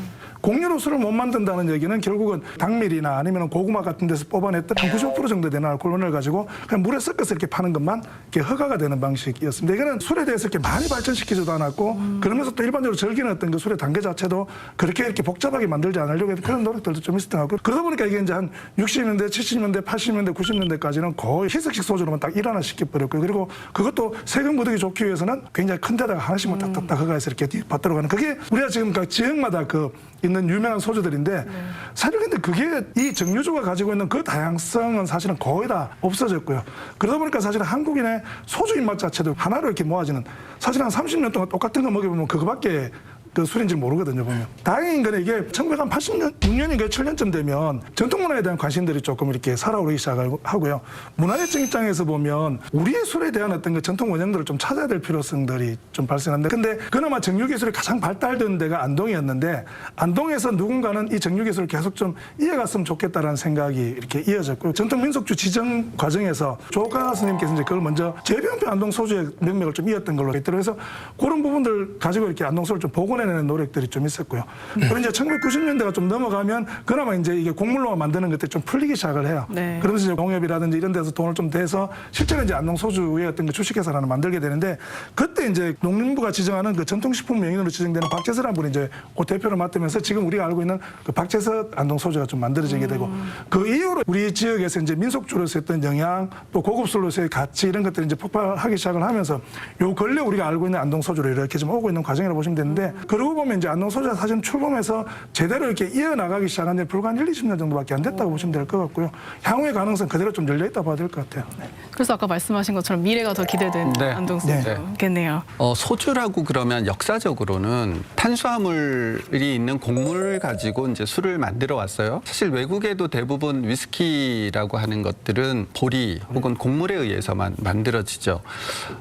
S5: 공유로 술을 못 만든다는 얘기는 결국은 당밀이나 아니면 고구마 같은 데서 뽑아냈던 한 95% 정도 되는 알코올을 가지고 그냥 물에 섞어서 이렇게 파는 것만 이렇게 허가가 되는 방식이었습니다. 이거는 술에 대해서 이렇게 많이 발전시키지도 않았고 그러면서 또 일반적으로 즐기는 어떤 그 술의 단계 자체도 그렇게 이렇게 복잡하게 만들지 않으려고 했던 그런 노력들도 좀 있었던 것 같고 그러다 보니까 이게 이제 한 60년대, 70년대, 80년대, 90년대까지는 거의 희석식 소주로만 딱 일하나 시켜버렸고요. 그리고 그것도 세금 거두기 좋기 위해서는 굉장히 큰 데다가 하나씩만 딱딱딱 허가해서 이렇게 받도록 하는 그게 우리가 지금 각 지역마다 그 있는 유명한 소주들인데 사실 근데 그게 이 정유주가 가지고 있는 그 다양성은 사실은 거의 다 없어졌고요. 그러다 보니까 사실은 한국인의 소주 입맛 자체도 하나로 이렇게 모아지는 사실 한 30년 동안 똑같은 거 먹여보면 그거밖에 그 술인지 모르거든요, 보면. 다행인 건 이게 1986년인가 7년쯤 되면 전통문화에 대한 관심들이 조금 이렇게 살아오르기 시작하고요. 문화예청 입장에서 보면 우리의 술에 대한 어떤 그 전통 원형들을 좀 찾아야 될 필요성들이 좀 발생하는데, 근데 그나마 정류기술이 가장 발달된 데가 안동이었는데, 안동에서 누군가는 이 정류기술을 계속 좀 이어갔으면 좋겠다라는 생각이 이렇게 이어졌고, 전통민속주 지정 과정에서 조옥가 스님께서 이제 그걸 먼저 제병표 안동 소주의 명맥을 좀 이었던 걸로 있더라고요. 그래서 그런 부분들 가지고 이렇게 안동 소주를 좀 복원해내는 노력들이 좀 있었고요. 그리고 이제 1990년대가 좀 넘어가면 그나마 이제 이게 곡물로 만드는 것들이 좀 풀리기 시작을 해요.
S2: 네.
S5: 그러면서 이제 농협이라든지 이런 데서 돈을 좀 대서 실제로 이제 안동 소주의 어떤 그 주식회사를 하나 만들게 되는데, 그때 이제 농림부가 지정하는 그 전통식품 명인으로 지정되는 박재서라는 분이 이제 그 대표를 맡으면서 지금 우리가 알고 있는 그 박재서 안동 소주가 좀 만들어지게 되고, 그 이후로 우리 지역에서 이제 민속주로서 했던 영향, 또 고급술로서의 가치, 이런 것들이 이제 폭발하기 시작을 하면서 요 근래 우리가 알고 있는 안동 소주로 이렇게 좀 오고 있는 과정이라고 보시면 되는데, 그러고 보면 이제 안동 소주가 사실 출범해서 제대로 이렇게 이어나가기 시작한 지 불과 한 1-20년 정도밖에 안 됐다고 보시면 될 것 같고요. 향후의 가능성 그대로 좀 열려있다고 봐야 될 것 같아요. 네.
S2: 그래서 아까 말씀하신 것처럼 미래가 더 기대되는
S4: 네.
S2: 안동
S5: 네.
S2: 소주겠네요.
S4: 소주라고 그러면 역사적으로는 탄수화물이 있는 곡물을 가지고 이제 술을 만들어 왔어요. 사실 외국에도 대부분 위스키라고 하는 것들은 보리 혹은 곡물에 의해서만 만들어지죠.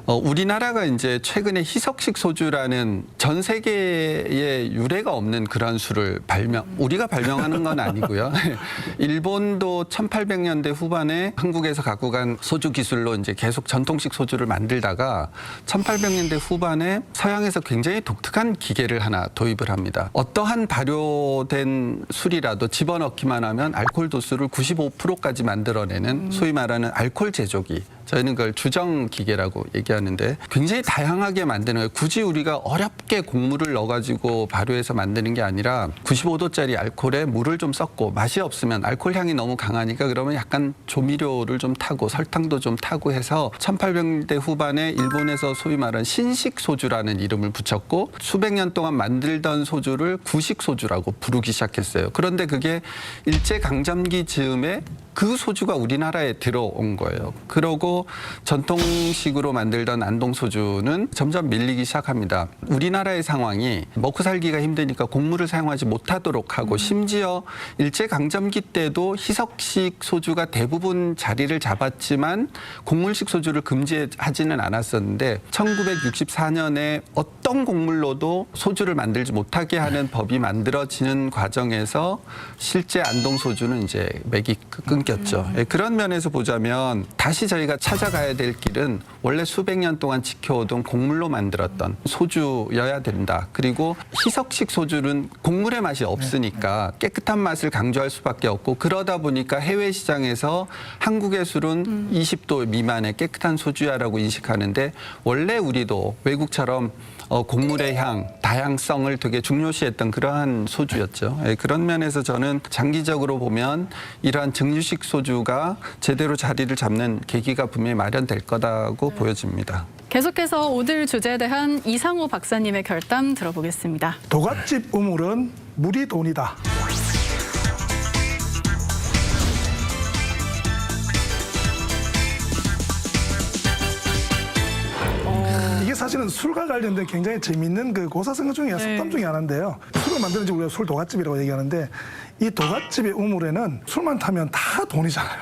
S4: 우리나라가 이제 최근에 희석식 소주라는 전 세계에 유례가 없는 그런 술을 우리가 발명하는 건 아니고요. 일본도 1800년대 후반에 한국에서 갖고 간 소주 기술로 이제 계속 전통식 소주를 만들다가 1800년대 후반에 서양에서 굉장히 독특한 기계를 하나 도입을 합니다. 어떠한 발효된 술이라도 집어넣기만 하면 알코올 도수를 95%까지 만들어내는 소위 말하는 알코올 제조기. 저희는 그걸 주정 기계라고 얘기하는데, 굉장히 다양하게 만드는 거예요. 굳이 우리가 어렵게 곡물을 넣어가지고 발효해서 만드는 게 아니라 95도짜리 알코올에 물을 좀 섞고, 맛이 없으면 알코올 향이 너무 강하니까 그러면 약간 조미료를 좀 타고 설탕도 좀 타고 해서 1800년대 후반에 일본에서 소위 말하는 신식 소주라는 이름을 붙였고, 수백 년 동안 만들던 소주를 구식 소주라고 부르기 시작했어요. 그런데 그게 일제강점기 즈음에 그 소주가 우리나라에 들어온 거예요. 그러고 전통식으로 만들던 안동 소주는 점점 밀리기 시작합니다. 우리나라의 상황이 먹고 살기가 힘드니까 곡물을 사용하지 못하도록 하고, 심지어 일제강점기 때도 희석식 소주가 대부분 자리를 잡았지만 곡물식 소주를 금지하지는 않았었는데, 1964년에 어떤 곡물로도 소주를 만들지 못하게 하는 법이 만들어지는 과정에서 실제 안동 소주는 이제 맥이 끊겼죠. 그런 면에서 보자면 다시 저희가 찾아가야 될 길은 원래 수백 년 동안 지켜오던 곡물로 만들었던 소주여야 된다. 그리고 희석식 소주는 곡물의 맛이 없으니까 깨끗한 맛을 강조할 수밖에 없고, 그러다 보니까 해외 시장에서 한국의 술은 20도 미만의 깨끗한 소주야라고 인식하는데, 원래 우리도 외국처럼 곡물의 향, 다양성을 되게 중요시했던 그러한 소주였죠. 그런 면에서 저는 장기적으로 보면 이러한 증류식 소주가 제대로 자리를 잡는 계기가 분명히 마련될 거다고 보여집니다.
S2: 계속해서 오늘 주제에 대한 이상호 박사님의 결담 들어보겠습니다.
S5: 도갓집 우물은 물이 돈이다. 이게 사실은 술과 관련된 굉장히 재미있는 그 고사성어 중에 속담 중에 하나인데요. 술을 만드는지 우리가 술 도갓집이라고 얘기하는데, 이 도갓집의 우물에는 술만 타면 다 돈이잖아요.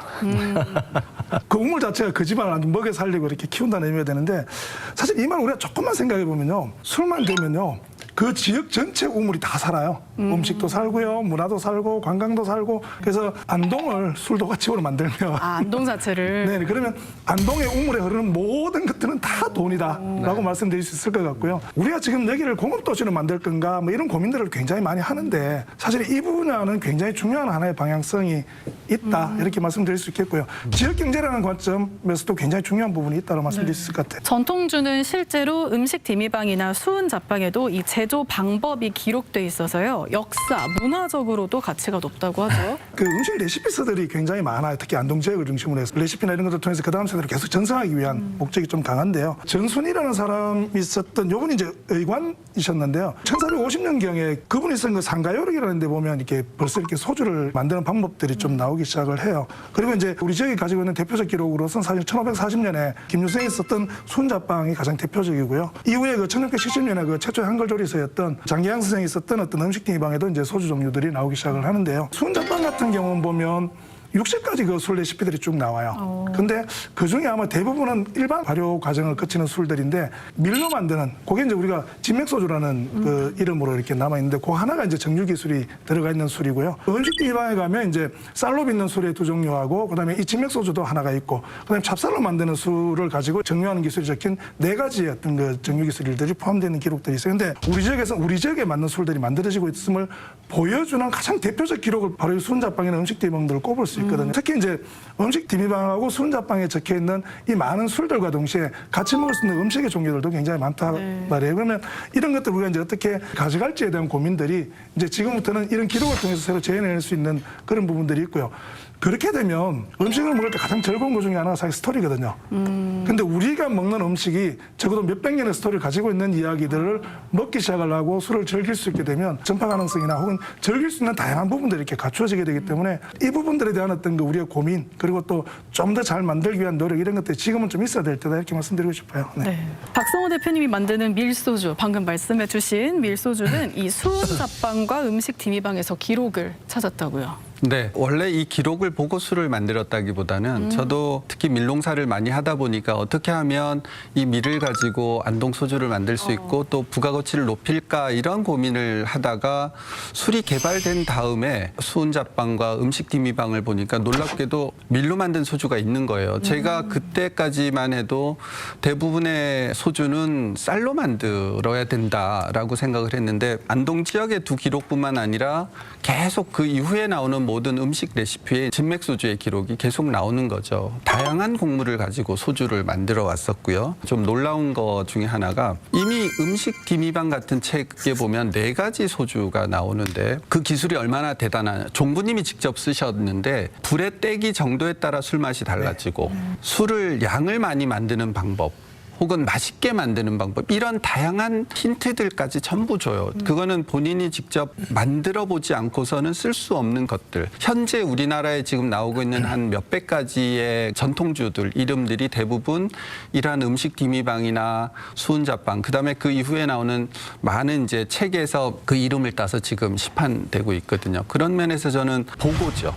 S5: 그 우물 자체가 그 집안을 먹여 살리고 이렇게 키운다는 의미가 되는데, 사실 이 말 우리가 조금만 생각해 보면요, 술만 되면요 그 지역 전체 우물이 다 살아요. 음식도 살고요, 문화도 살고, 관광도 살고. 그래서 안동을 술도가집으로 만들면
S2: 안동 자체를.
S5: 네, 그러면 안동의 우물에 흐르는 모든 것들은 다 돈이다라고 말씀드릴 수 있을 것 같고요. 우리가 지금 여기를 공업도시로 만들 건가 뭐 이런 고민들을 굉장히 많이 하는데, 사실 이 분야는 굉장히 중요한 하나의 방향성이 있다, 이렇게 말씀드릴 수 있겠고요. 지역 경제라는 관점에서도 굉장히 중요한 부분이 있다고 말씀드릴 수 있을 것 같아요.
S2: 전통주는 실제로 음식 디미방이나 수은 잡방에도 이 제조 방법이 기록돼 있어서요, 역사, 문화적으로도 가치가 높다고 하죠.
S5: 그 음식 레시피서들이 굉장히 많아요. 특히 안동 지역을 중심으로 해서 레시피나 이런 것들 통해서 그 다음 세대를 계속 전승하기 위한 목적이 좀 강한데요. 전순이라는 사람이 있었던, 요분이 이제 의관이셨는데요. 1450년경에 그분이 쓴 그 상가요lik이라는 데 보면 이렇게 벌써 이렇게 소주를 만드는 방법들이 좀 나오기 시작을 해요. 그리고 이제 우리 지역이 가지고 있는 대표적 기록으로서는 사실 1540년에 김유생이 썼던 순잡방이 가장 대표적이고요. 이후에 그 1670년에 그 최초의 한글 조리서 교수였던 장기양 선생이 썼던 어떤 음식 디미방에도 이제 소주 종류들이 나오기 시작을 하는데요. 수은자빵 같은 경우는 보면 60가지 그 술 레시피들이 쭉 나와요. 근데 그 중에 아마 대부분은 일반 발효 과정을 거치는 술들인데 밀로 만드는 그게 이제 우리가 진맥소주라는 그 이름으로 이렇게 남아 있는데 그 하나가 이제 정유 기술이 들어가 있는 술이고요. 음식 디미방에 가면 이제 쌀로 빚는 술의 두 종류하고 그다음에 이 진맥소주도 하나가 있고 그다음에 찹쌀로 만드는 술을 가지고 정유하는 기술이 적힌 4가지의 어떤 그 정유 기술들이 포함되는 기록들이 있어요. 근데 우리 지역에서 우리 지역에 맞는 술들이 만들어지고 있음을 보여주는 가장 대표적 기록을 바로 이 수은자빵이나 음식 디미방들을 꼽을 수 있거든요. 특히 이제 음식 디미방하고 수은자빵에 적혀 있는 이 많은 술들과 동시에 같이 먹을 수 있는 음식의 종류들도 굉장히 많다 말이에요. 그러면 이런 것들 우리가 이제 어떻게 가져갈지에 대한 고민들이 이제 지금부터는 이런 기록을 통해서 새로 재현해낼 수 있는 그런 부분들이 있고요. 그렇게 되면 음식을 먹을 때 가장 즐거운 것 중에 하나가 사실 스토리거든요. 근데 우리가 먹는 음식이 적어도 몇백 년의 스토리를 가지고 있는 이야기들을 먹기 시작을 하고 술을 즐길 수 있게 되면 전파 가능성이나 혹은 즐길 수 있는 다양한 부분들이 이렇게 갖추어지게 되기 때문에 이 부분들에 대한 어떤 그 우리의 고민 그리고 또 좀 더 잘 만들기 위한 노력 이런 것들이 지금은 좀 있어야 될 때다 이렇게 말씀드리고 싶어요. 네.
S2: 네. 박성호 대표님이 만드는 밀소주, 방금 말씀해 주신 밀소주는 이 수은자빵과 음식 디미방에서 기록을 찾았다고요.
S4: 네, 원래 이 기록을 보고 술을 만들었다기보다는 저도 특히 밀농사를 많이 하다 보니까 어떻게 하면 이 밀을 가지고 안동 소주를 만들 수 있고 또 부가가치를 높일까 이런 고민을 하다가 술이 개발된 다음에 수은자빵과 음식 디미방을 보니까 놀랍게도 밀로 만든 소주가 있는 거예요. 제가 그때까지만 해도 대부분의 소주는 쌀로 만들어야 된다라고 생각을 했는데 안동 지역의 두 기록뿐만 아니라 계속 그 이후에 나오는 모든 음식 레시피에 진맥소주의 기록이 계속 나오는 거죠. 다양한 곡물을 가지고 소주를 만들어 왔었고요. 좀 놀라운 것 중에 하나가 이미 음식 디미방 같은 책에 보면 4가지 소주가 나오는데 그 기술이 얼마나 대단하냐. 종부님이 직접 쓰셨는데 불에 떼기 정도에 따라 술 맛이 달라지고 술을 양을 많이 만드는 방법 혹은 맛있게 만드는 방법 이런 다양한 힌트들까지 전부 줘요. 그거는 본인이 직접 만들어 보지 않고서는 쓸 수 없는 것들. 현재 우리나라에 지금 나오고 있는 한 몇백 가지의 전통주들 이름들이 대부분 이러한 음식 디미방이나 수은자빵 그다음에 그 이후에 나오는 많은 이제 책에서 그 이름을 따서 지금 시판되고 있거든요. 그런 면에서 저는 보고죠.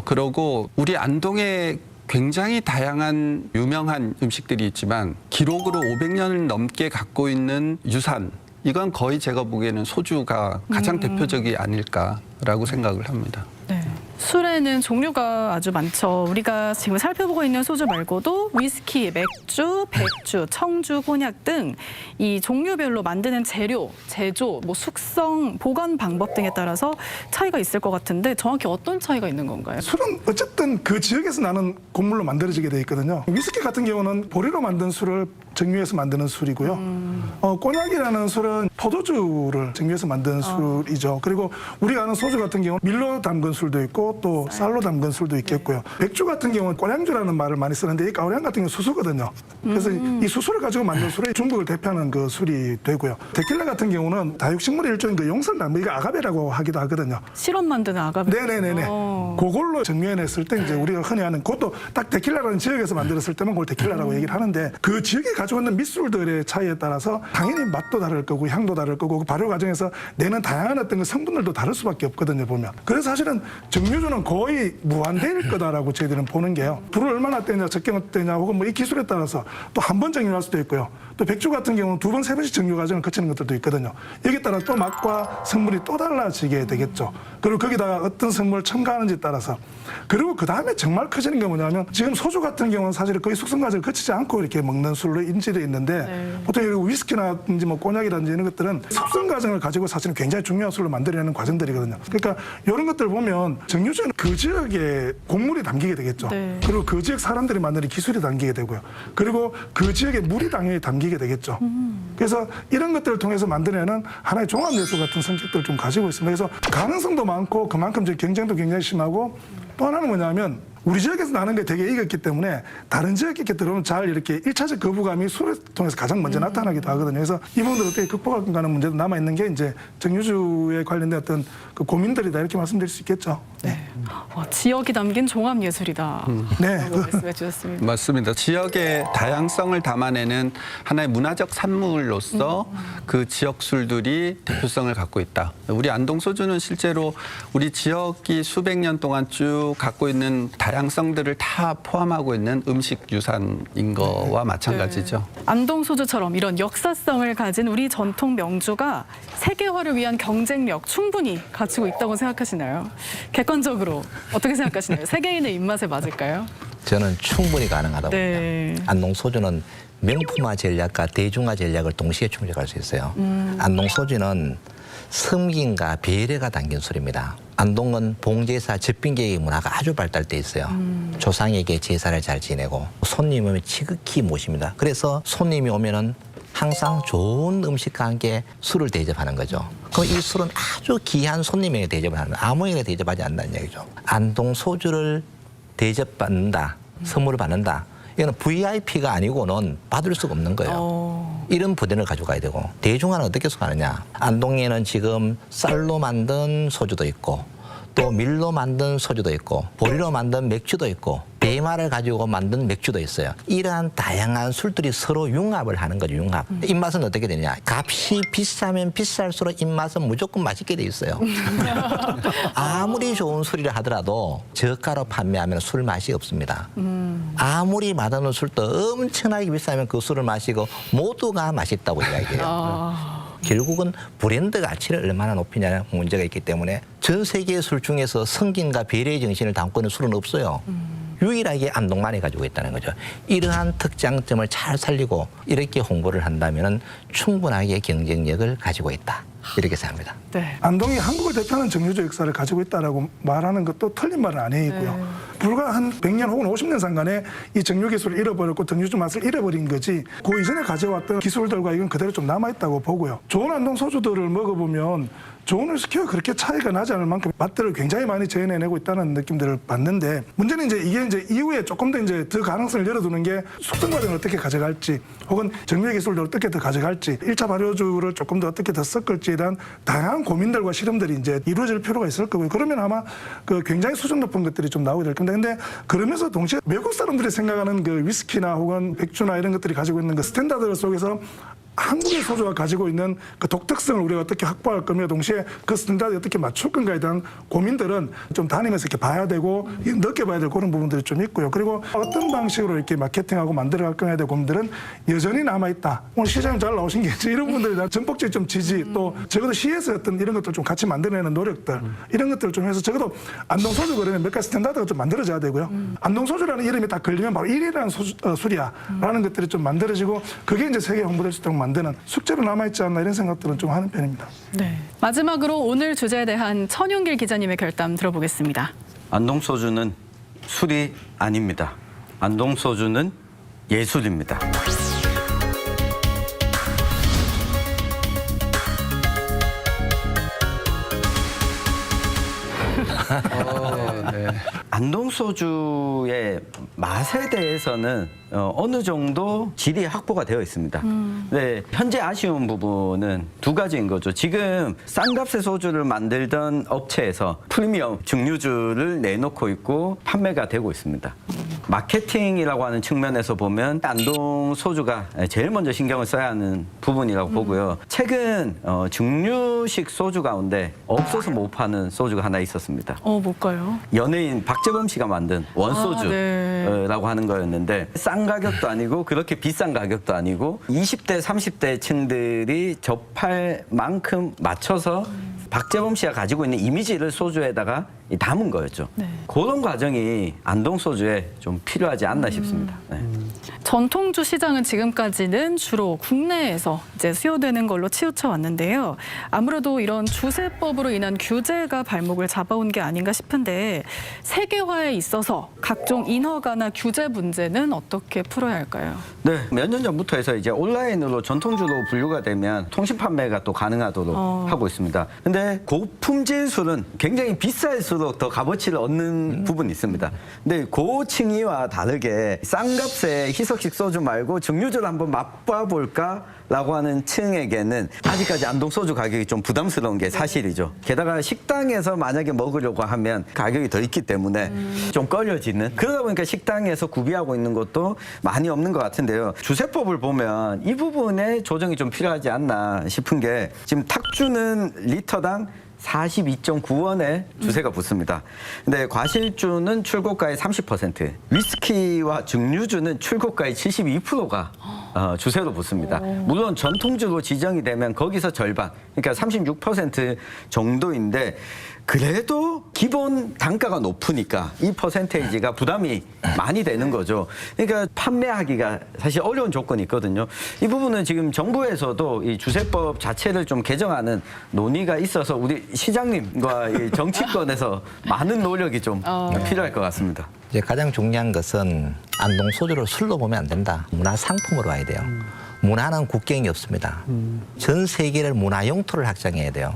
S4: 그러고 우리 안동에 굉장히 다양한 유명한 음식들이 있지만 기록으로 500년을 넘게 갖고 있는 유산 이건 거의 제가 보기에는 소주가 가장 대표적이 아닐까라고 생각을 합니다.
S2: 네. 술에는 종류가 아주 많죠. 우리가 지금 살펴보고 있는 소주 말고도 위스키, 맥주, 백주, 청주, 혼약 등 이 종류별로 만드는 재료, 제조, 뭐 숙성, 보관 방법 등에 따라서 차이가 있을 것 같은데 정확히 어떤 차이가 있는 건가요?
S5: 술은 어쨌든 그 지역에서 나는 곡물로 만들어지게 돼 있거든요. 위스키 같은 경우는 보리로 만든 술을 정유해서 만드는 술이고요. 꼬냑이라는 술은 포도주를 정유해서 만드는 술이죠. 그리고 우리가 아는 소주 같은 경우는 밀로 담근 술도 있고 또 쌀로 담근 술도 있겠고요. 백주 같은 경우는 꼬량주라는 말을 많이 쓰는데 이 까오량 같은 경우는 수수거든요. 그래서 이 수수를 가지고 만든 술이 중국을 대표하는 그 술이 되고요. 데킬라 같은 경우는 다육식물의 일종인 그 용설나무, 이거 아가베라고 하기도 하거든요.
S2: 시럽 만드는 아가베.
S5: 네네네네. 그걸로 정유해냈을 때 이제 우리가 흔히 하는 그것도 딱 데킬라라는 지역에서 만들었을 때만 그걸 데킬라라고 얘기를 하는데 그 지역이 가지고 있는 밑술들의 차이에 따라서 당연히 맛도 다를 거고 향도 다를 거고 그 발효 과정에서 내는 다양한 어떤 그 성분들도 다를 수밖에 없거든요, 보면. 그래서 사실은 정유주는 거의 무한대일 거다라고 저희들은 보는 게요. 불을 얼마나 떼냐, 적게 떼냐 혹은 뭐 이 기술에 따라서 또 한 번 정유할 수도 있고요. 또 백주 같은 경우는 2번, 3번씩 정유 과정을 거치는 것들도 있거든요. 여기에 따라 또 맛과 성분이 또 달라지게 되겠죠. 그리고 거기다가 어떤 성분을 첨가하는지에 따라서. 그리고 그 다음에 정말 커지는 게 뭐냐면 지금 소주 같은 경우는 사실 거의 숙성 과정을 거치지 않고 이렇게 먹는 술로 인지되어 있는데 보통 이렇게 위스키라든지 뭐 꼬냑이라든지 이런 것들은 숙성 과정을 가지고 사실은 굉장히 중요한 술로 만들어내는 과정들이거든요. 그러니까 이런 것들 보면 정유주는 그 지역의 곡물이 담기게 되겠죠.
S2: 네.
S5: 그리고 그 지역 사람들이 만드는 기술이 담기게 되고요. 그리고 그 지역의 물이 당연히 담기게 되겠죠. 그래서 이런 것들을 통해서 만들어내는 하나의 종합예술 같은 성격들을 좀 가지고 있습니다. 그래서 가능성도 많고 그만큼 이제 경쟁도 굉장히 심하고 또 하나는 뭐냐면 우리 지역에서 나는 게 되게 익었기 때문에 다른 지역에 이렇게 들어오면 잘 이렇게 1차적 거부감이 술을 통해서 가장 먼저 나타나기도 하거든요. 그래서 이 부분들을 어떻게 극복할 건가 하는 문제도 남아있는 게 이제 정유주에 관련된 어떤 그 고민들이다 이렇게 말씀드릴 수 있겠죠. 네.
S2: 지역이 담긴 종합예술이다.
S5: 네.
S2: 라고 말씀해 주셨습니다.
S4: 맞습니다. 지역의 다양성을 담아내는 하나의 문화적 산물로서 그 지역 술들이 대표성을 갖고 있다. 우리 안동 소주는 실제로 우리 지역이 수백 년 동안 쭉 갖고 있는 다양성들을 다 포함하고 있는 음식 유산인 거와 마찬가지죠.
S2: 안동 소주처럼 이런 역사성을 가진 우리 전통 명주가 세계화를 위한 경쟁력 충분히 갖추고 있다고 생각하시나요? 객관적으로 어떻게 생각하시나요? 세계인의 입맛에 맞을까요?
S3: 저는 충분히 가능하다고
S2: 네.
S3: 봅니다. 안동 소주는 명품화 전략과 대중화 전략을 동시에 충족할 수 있어요. 안동 소주는 섬김과 배려가 담긴 술입니다. 안동은 봉제사 접빙계의 문화가 아주 발달돼 있어요. 조상에게 제사를 잘 지내고 손님이 오면 지극히 모십니다. 그래서 손님이 오면은 항상 좋은 음식과 함께 술을 대접하는 거죠. 그럼 이 술은 아주 귀한 손님에게 대접을 하는 거예요. 아무에게 대접하지 않는다는 얘기죠. 안동 소주를 대접받는다, 선물을 받는다. 이거는 VIP가 아니고는 받을 수가 없는 거예요. 이런 부대를 가져가야 되고 대중화는 어떻게 해석하느냐. 안동에는 지금 쌀로 만든 소주도 있고 또 밀로 만든 소주도 있고 보리로 만든 맥주도 있고 대마를 가지고 만든 맥주도 있어요. 이러한 다양한 술들이 서로 융합을 하는 거죠. 융합. 입맛은 어떻게 되냐. 값이 비싸면 비쌀수록 입맛은 무조건 맛있게 돼 있어요. 아무리 좋은 술이라 하더라도 저가로 판매하면 술 맛이 없습니다. 아무리 맛없는 술도 엄청나게 비싸면 그 술을 마시고 모두가 맛있다고 이야기해요. 결국은 브랜드 가치를 얼마나 높이냐는 문제가 있기 때문에 전 세계 술 중에서 성김과 배려의 정신을 담고 있는 술은 없어요. 유일하게 안동만이 가지고 있다는 거죠. 이러한 특장점을 잘 살리고 이렇게 홍보를 한다면 충분하게 경쟁력을 가지고 있다. 이렇게 생각합니다.
S2: 네.
S5: 안동이 한국을 대표하는 정유주 역사를 가지고 있다라고 말하는 것도 틀린 말은 아니고요. 불과 한 100년 혹은 50년 상간에 이 정유 기술을 잃어버렸고 정유주 맛을 잃어버린 거지 그 이전에 가져왔던 기술들과 이건 그대로 좀 남아있다고 보고요. 좋은 안동 소주들을 먹어보면 좋은 위스키와 그렇게 차이가 나지 않을 만큼 맛들을 굉장히 많이 재현해내고 있다는 느낌들을 받는데 문제는 이제 이게 이제 이후에 조금 더 이제 더 가능성을 열어두는 게 숙성 과정을 어떻게 가져갈지 혹은 정유의 기술을 어떻게 더 가져갈지 1차 발효주를 조금 더 어떻게 더 섞을지에 대한 다양한 고민들과 실험들이 이제 이루어질 필요가 있을 거고요. 그러면 아마 그 굉장히 수준 높은 것들이 좀 나오게 될 겁니다. 근데 그러면서 동시에 외국 사람들이 생각하는 그 위스키나 혹은 백주나 이런 것들이 가지고 있는 그 스탠다드 속에서 한국의 소주가 가지고 있는 그 독특성을 우리가 어떻게 확보할 거며 동시에 그 스탠다드에 어떻게 맞출 건가에 대한 고민들은 좀 다니면서 이렇게 봐야 되고 넓게 봐야 될 그런 부분들이 좀 있고요. 그리고 어떤 방식으로 이렇게 마케팅하고 만들어갈 거냐에 대한 고민들은 여전히 남아있다. 오늘 시장에 잘 나오신 게 이런 부분들이 전폭적인 좀 지지 또 적어도 시에서 어떤 이런 것들 좀 같이 만들어내는 노력들 이런 것들을 좀 해서 적어도 안동 소주 그러면 몇 가지 스탠다드가 좀 만들어져야 되고요. 안동 소주라는 이름이 딱 걸리면 바로 1위라는 술이야 라는 것들이 좀 만들어지고 그게 이제 세계 홍보될 수 있도록 만드는 숙제로 남아있지 않나 이런 생각들은 좀 하는 편입니다.
S2: 네. 마지막으로 오늘 주제에 대한 천윤길 기자님의 결담 들어보겠습니다.
S6: 안동 소주는 술이 아닙니다. 안동 소주는 예술입니다.
S4: 네.
S6: 안동 소주의 맛에 대해서는 어느 정도 질이 확보가 되어 있습니다. 네, 현재 아쉬운 부분은 두 가지인 거죠. 지금 싼 값의 소주를 만들던 업체에서 프리미엄 증류주를 내놓고 있고 판매가 되고 있습니다. 마케팅이라고 하는 측면에서 보면 안동 소주가 제일 먼저 신경을 써야 하는 부분이라고 보고요. 최근 증류식 소주 가운데 없어서 못 파는 소주가 하나 있었습니다.
S2: 뭘까요?
S6: 연예인 박재범 씨가 만든 원소주라고 하는 거였는데 싼 가격도 아니고 그렇게 비싼 가격도 아니고 20대, 30대 층들이 접할 만큼 맞춰서 박재범 씨가 가지고 있는 이미지를 소주에다가 담은 거였죠.
S2: 네.
S6: 그런 과정이 안동 소주에 좀 필요하지 않나 싶습니다. 네.
S2: 전통주 시장은 지금까지는 주로 국내에서 이제 수요되는 걸로 치우쳐 왔는데요. 아무래도 이런 주세법으로 인한 규제가 발목을 잡아온 게 아닌가 싶은데 세계화에 있어서 각종 인허가나 규제 문제는 어떻게 풀어야 할까요?
S6: 네, 몇 년 전부터 해서 이제 온라인으로 전통주로 분류가 되면 통신 판매가 또 가능하도록 하고 있습니다. 근데 고품질 술은 굉장히 비쌀수록 더 값어치를 얻는 부분이 있습니다. 근데 고층위와 다르게 싼 값에 희석식 소주 말고 증류주를 한번 맛봐 볼까? 라고 하는 층에게는 아직까지 안동 소주 가격이 좀 부담스러운 게 사실이죠. 게다가 식당에서 만약에 먹으려고 하면 가격이 더 있기 때문에 좀 꺼려지는, 그러다 보니까 식당에서 구비하고 있는 것도 많이 없는 것 같은데요. 주세법을 보면 이 부분에 조정이 좀 필요하지 않나 싶은 게, 지금 탁주는 리터당 42.9원의 주세가 붙습니다. 근데 과실주는 출고가의 30%, 위스키와 증류주는 출고가의 72%가 주세로 붙습니다. 물론 전통주로 지정이 되면 거기서 절반, 그러니까 36% 정도인데, 그래도 기본 단가가 높으니까 이 퍼센테이지가 부담이 많이 되는 거죠. 그러니까 판매하기가 사실 어려운 조건이 있거든요. 이 부분은 지금 정부에서도 이 주세법 자체를 좀 개정하는 논의가 있어서 우리 시장님과 이 정치권에서 많은 노력이 좀 필요할 것 같습니다.
S3: 이제 가장 중요한 것은 안동 소주를 술로 보면 안 된다. 문화 상품으로 와야 돼요. 문화는 국경이 없습니다. 전 세계를 문화 영토를 확장해야 돼요.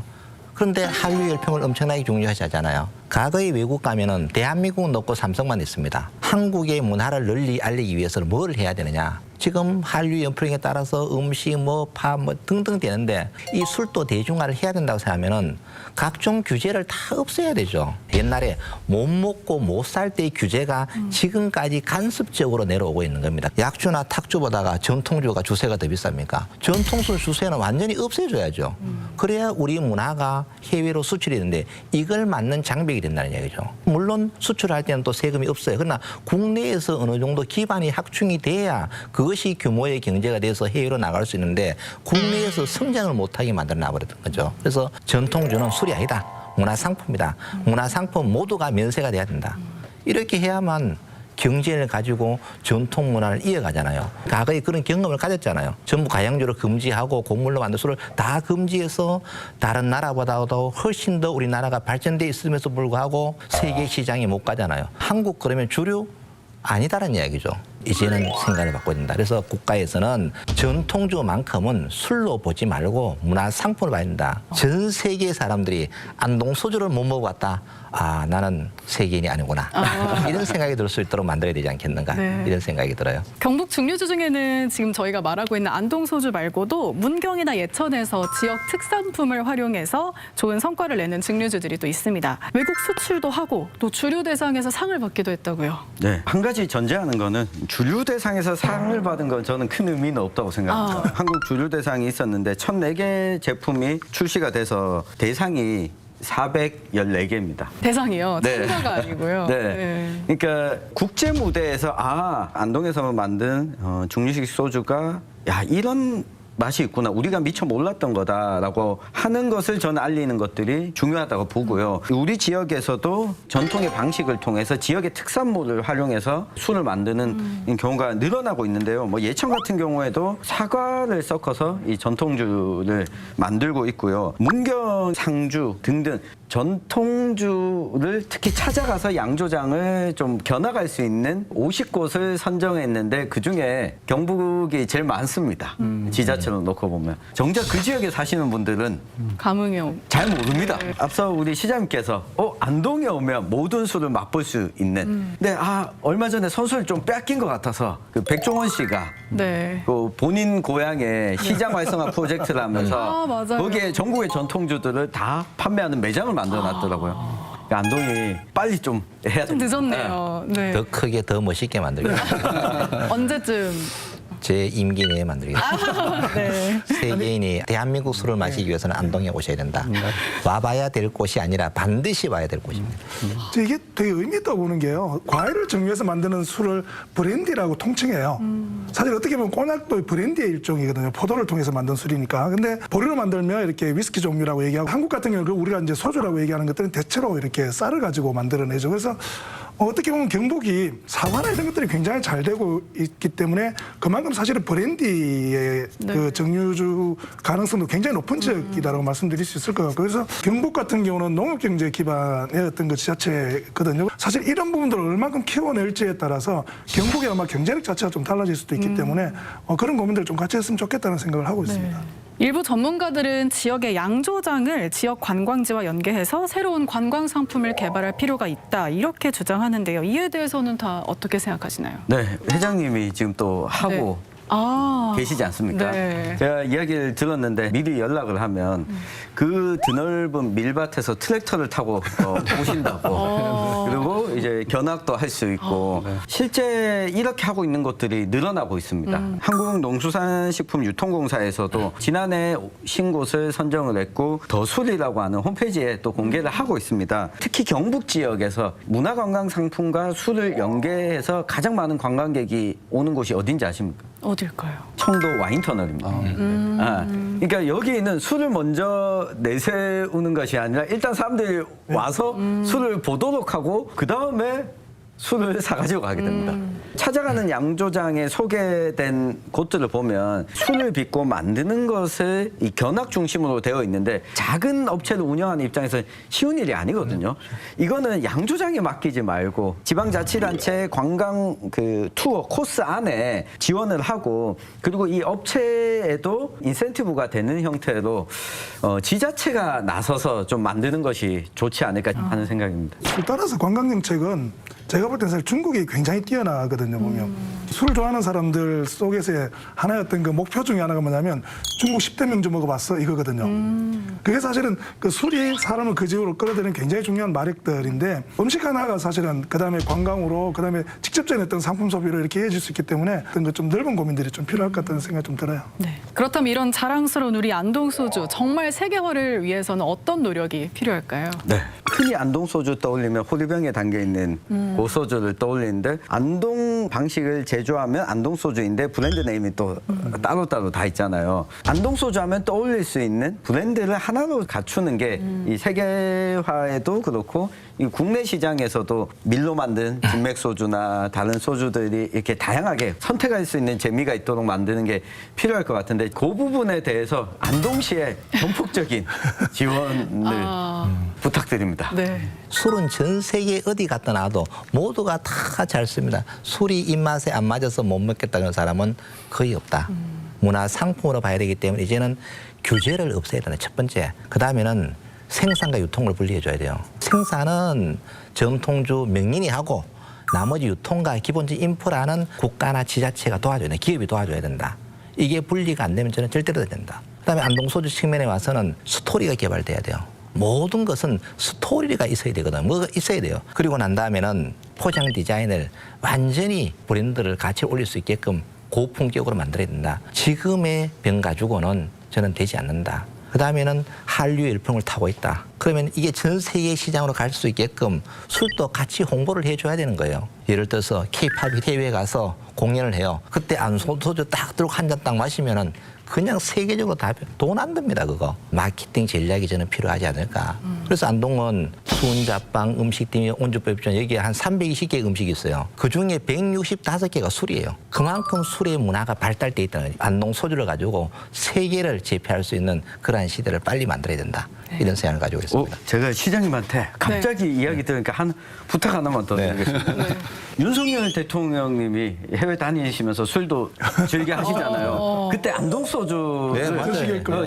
S3: 그런데 한류 열풍을 엄청나게 중요시하잖아요. 과거에 외국 가면은 대한민국은 없고 삼성만 있습니다. 한국의 문화를 널리 알리기 위해서는 뭘 해야 되느냐? 지금 한류 열풍에 따라서 음식, 파 등등 되는데 이 술도 대중화를 해야 된다고 생각하면은 각종 규제를 다 없애야 되죠. 옛날에 못 먹고 못 살 때의 규제가 지금까지 간섭적으로 내려오고 있는 겁니다. 약주나 탁주보다가 전통주가 주세가 더 비쌉니까? 전통술 주세는 완전히 없애줘야죠. 그래야 우리 문화가 해외로 수출이 되는데 이걸 맞는 장벽이 된다는 얘기죠. 물론 수출할 때는 또 세금이 없어요. 그러나 국내에서 어느 정도 기반이 확충이 돼야 그것이 규모의 경제가 돼서 해외로 나갈 수 있는데 국내에서 성장을 못하게 만들어 놔버렸던 거죠. 그래서 전통주는 술이 아니다. 문화상품이다. 문화상품 모두가 면세가 돼야 된다. 이렇게 해야만 경제를 가지고 전통 문화를 이어가잖아요. 과거에 그런 경험을 가졌잖아요. 전부 가양주를 금지하고 곡물로 만든 술을 다 금지해서 다른 나라보다도 훨씬 더 우리나라가 발전돼 있음에도 불구하고 세계 시장에 못 가잖아요. 한국 그러면 주류? 아니다라는 이야기죠. 이제는 생각을 바꿔야 된다. 그래서 국가에서는 전통주만큼은 술로 보지 말고 문화상품으로 봐야 된다. 전 세계 사람들이 안동 소주를 못 먹어봤다. 아, 나는 세계인이 아니구나. 이런 생각이 들 수 있도록 만들어야 되지 않겠는가.
S2: 네.
S3: 이런 생각이 들어요.
S2: 경북 증류주 중에는 지금 저희가 말하고 있는 안동 소주 말고도 문경이나 예천에서 지역 특산품을 활용해서 좋은 성과를 내는 증류주들이 또 있습니다. 외국 수출도 하고 또 주류 대상에서 상을 받기도 했다고요.
S6: 네, 한 가지 전제하는 거는 주류 대상에서 상을 받은 건 저는 큰 의미는 없다고 생각합니다. 한국 주류 대상이 있었는데 1,004개 제품이 출시가 돼서 대상이 414개입니다.
S2: 대상이요?
S6: 네.
S2: 참가가 아니고요.
S6: 네. 그러니까 국제 무대에서 안동에서만 만든 증류식 소주가 이런 맛이 있구나. 우리가 미처 몰랐던 거다라고 하는 것을 저는 알리는 것들이 중요하다고 보고요. 우리 지역에서도 전통의 방식을 통해서 지역의 특산물을 활용해서 술을 만드는 경우가 늘어나고 있는데요. 예천 같은 경우에도 사과를 섞어서 이 전통주를 만들고 있고요. 문경, 상주 등등 전통주를 특히 찾아가서 양조장을 좀 겨나갈 수 있는 50곳을 선정했는데 그중에 경북이 제일 많습니다. 지자체로 놓고 보면. 정작 그 지역에 사시는 분들은
S2: 감흥이 없.
S6: 잘 모릅니다. 앞서 우리 시장님께서 안동에 오면 모든 술을 맛볼 수 있는. 근데 얼마 전에 선수를 좀 뺏긴 것 같아서 그 백종원 씨가
S2: 네.
S6: 그 본인 고향에 시장 활성화 프로젝트를 하면서
S2: 맞아요.
S6: 거기에 전국의 전통주들을 다 판매하는 매장을 만들어놨더라고요. 그러니까 안동이 빨리 좀 해야
S2: 좀
S6: 됩니다.
S2: 늦었네요. 네.
S3: 더 크게 더 멋있게 만들겠습니다.
S2: 언제쯤?
S3: 제 임기 내에 만들겠습니다.
S2: 네.
S3: 세계인이 대한민국 술을 마시기 위해서는 안동에 오셔야 된다. 와봐야 될 곳이 아니라 반드시 와야 될 곳입니다.
S5: 이게 되게 의미 있다고 보는 게요. 과일을 정유해서 만드는 술을 브랜디라고 통칭해요. 사실 어떻게 보면 꼬냑도 브랜디의 일종이거든요. 포도를 통해서 만든 술이니까. 근데 보리로 만들면 이렇게 위스키 종류라고 얘기하고, 한국 같은 경우는 우리가 이제 소주라고 얘기하는 것들은 대체로 이렇게 쌀을 가지고 만들어내죠. 그래서 어떻게 보면 경북이 사과나 이런 것들이 굉장히 잘 되고 있기 때문에 그만큼 사실은 브랜디의
S2: 네.
S5: 그 정유주 가능성도 굉장히 높은 지역이다라고 말씀드릴 수 있을 것 같고, 그래서 경북 같은 경우는 농업경제 기반의 어떤 그 지자체거든요. 사실 이런 부분들을 얼마큼 키워낼지에 따라서 경북의 아마 경제력 자체가 좀 달라질 수도 있기 때문에 그런 고민들을 좀 같이 했으면 좋겠다는 생각을 하고 있습니다.
S2: 일부 전문가들은 지역의 양조장을 지역 관광지와 연계해서 새로운 관광 상품을 개발할 필요가 있다 이렇게 주장하는데요. 이에 대해서는 다 어떻게 생각하시나요?
S6: 네, 회장님이 지금 또 하고 계시지 않습니까?
S2: 네.
S6: 제가 이야기를 들었는데 미리 연락을 하면 그 드넓은 밀밭에서 트랙터를 타고 오신다고 그리고 이제 견학도 할 수 있고 실제 이렇게 하고 있는 것들이 늘어나고 있습니다. 한국농수산식품유통공사에서도 지난해 신곳을 선정을 했고 더술이라고 하는 홈페이지에 또 공개를 하고 있습니다. 특히 경북 지역에서 문화관광상품과 술을 연계해서 가장 많은 관광객이 오는 곳이 어딘지 아십니까?
S2: 어딜까요?
S6: 청도 와인터널입니다. 그러니까 여기는 술을 먼저 내세우는 것이 아니라 일단 사람들이 와서 술을 보도록 하고 그 다음에 술을 사가지고 가게 됩니다. 찾아가는 양조장에 소개된 곳들을 보면 술을 빚고 만드는 것을 이 견학 중심으로 되어 있는데 작은 업체를 운영하는 입장에서 쉬운 일이 아니거든요. 이거는 양조장에 맡기지 말고 지방자치단체 관광 그 투어 코스 안에 지원을 하고 그리고 이 업체에도 인센티브가 되는 형태로 지자체가 나서서 좀 만드는 것이 좋지 않을까 하는 생각입니다.
S5: 따라서 관광정책은 제가 볼 때는 사실 중국이 굉장히 뛰어나거든요, 보면. 술을 좋아하는 사람들 속에서의 하나의 어떤 그 목표 중에 하나가 뭐냐면 중국 10대 명주 먹어봤어? 이거거든요. 그게 사실은 그 술이 사람을 그 지역으로 끌어들이는 굉장히 중요한 마력들인데 음식 하나가 사실은 그 다음에 관광으로 그 다음에 직접적인 어떤 상품 소비로 이렇게 이어질 수 있기 때문에 어떤 그 좀 넓은 고민들이 좀 필요할 것 같다는 생각이 좀 들어요.
S2: 네. 그렇다면 이런 자랑스러운 우리 안동소주 정말 세계화를 위해서는 어떤 노력이 필요할까요?
S6: 네. 흔히 안동 소주 떠올리면 호리병에 담겨 있는 그 소주를 떠올리는데 안동 방식을 제조하면 안동 소주인데 브랜드 네임이 또 따로따로 다 있잖아요. 안동 소주 하면 떠올릴 수 있는 브랜드를 하나로 갖추는 게 이 세계화에도 그렇고 이 국내 시장에서도 밀로 만든 진맥 소주나 다른 소주들이 이렇게 다양하게 선택할 수 있는 재미가 있도록 만드는 게 필요할 것 같은데 그 부분에 대해서 안동시의 전폭적인 지원을 부탁드립니다.
S2: 네.
S3: 술은 전 세계 어디 갖다 놔도 모두가 다 잘 씁니다. 술이 입맛에 안 맞아서 못 먹겠다는 사람은 거의 없다. 문화 상품으로 봐야 되기 때문에 이제는 규제를 없애야 되는 첫 번째. 그 다음에는 생산과 유통을 분리해줘야 돼요. 생산은 전통주 명인이 하고 나머지 유통과 기본적인 인프라는 국가나 지자체가 도와줘야 된다. 기업이 도와줘야 된다. 이게 분리가 안 되면 저는 절대로 된다. 그다음에 안동소주 측면에 와서는 스토리가 개발돼야 돼요. 모든 것은 스토리가 있어야 되거든. 뭐가 있어야 돼요. 그리고 난 다음에는 포장 디자인을 완전히 브랜드를 같이 올릴 수 있게끔 고품격으로 만들어야 된다. 지금의 병 가지고는 저는 되지 않는다. 그 다음에는 한류 열풍을 타고 있다. 그러면 이게 전 세계 시장으로 갈 수 있게끔 술도 같이 홍보를 해줘야 되는 거예요. 예를 들어서 K-팝이 해외에 가서 공연을 해요. 그때 안소주 딱 들고 한 잔 딱 마시면은 그냥 세계적으로 다 돈 안 듭니다, 그거. 마케팅 전략이 저는 필요하지 않을까. 그래서 안동은 수은자빵, 음식팀, 온주법전 여기에 한 320개 음식이 있어요. 그중에 165개가 술이에요. 그만큼 술의 문화가 발달돼 있다는 거죠. 안동 소주를 가지고 세계를 제패할 수 있는 그러한 시대를 빨리 만들어야 된다. 이런 생각을 가지고 있습니다.
S6: 제가 시장님한테 갑자기 이야기 들으니까 한 부탁 하나만 더 드리겠습니다. 윤석열 대통령님이 해외 다니시면서 술도 즐겨 하시잖아요. 그때 안동 소주를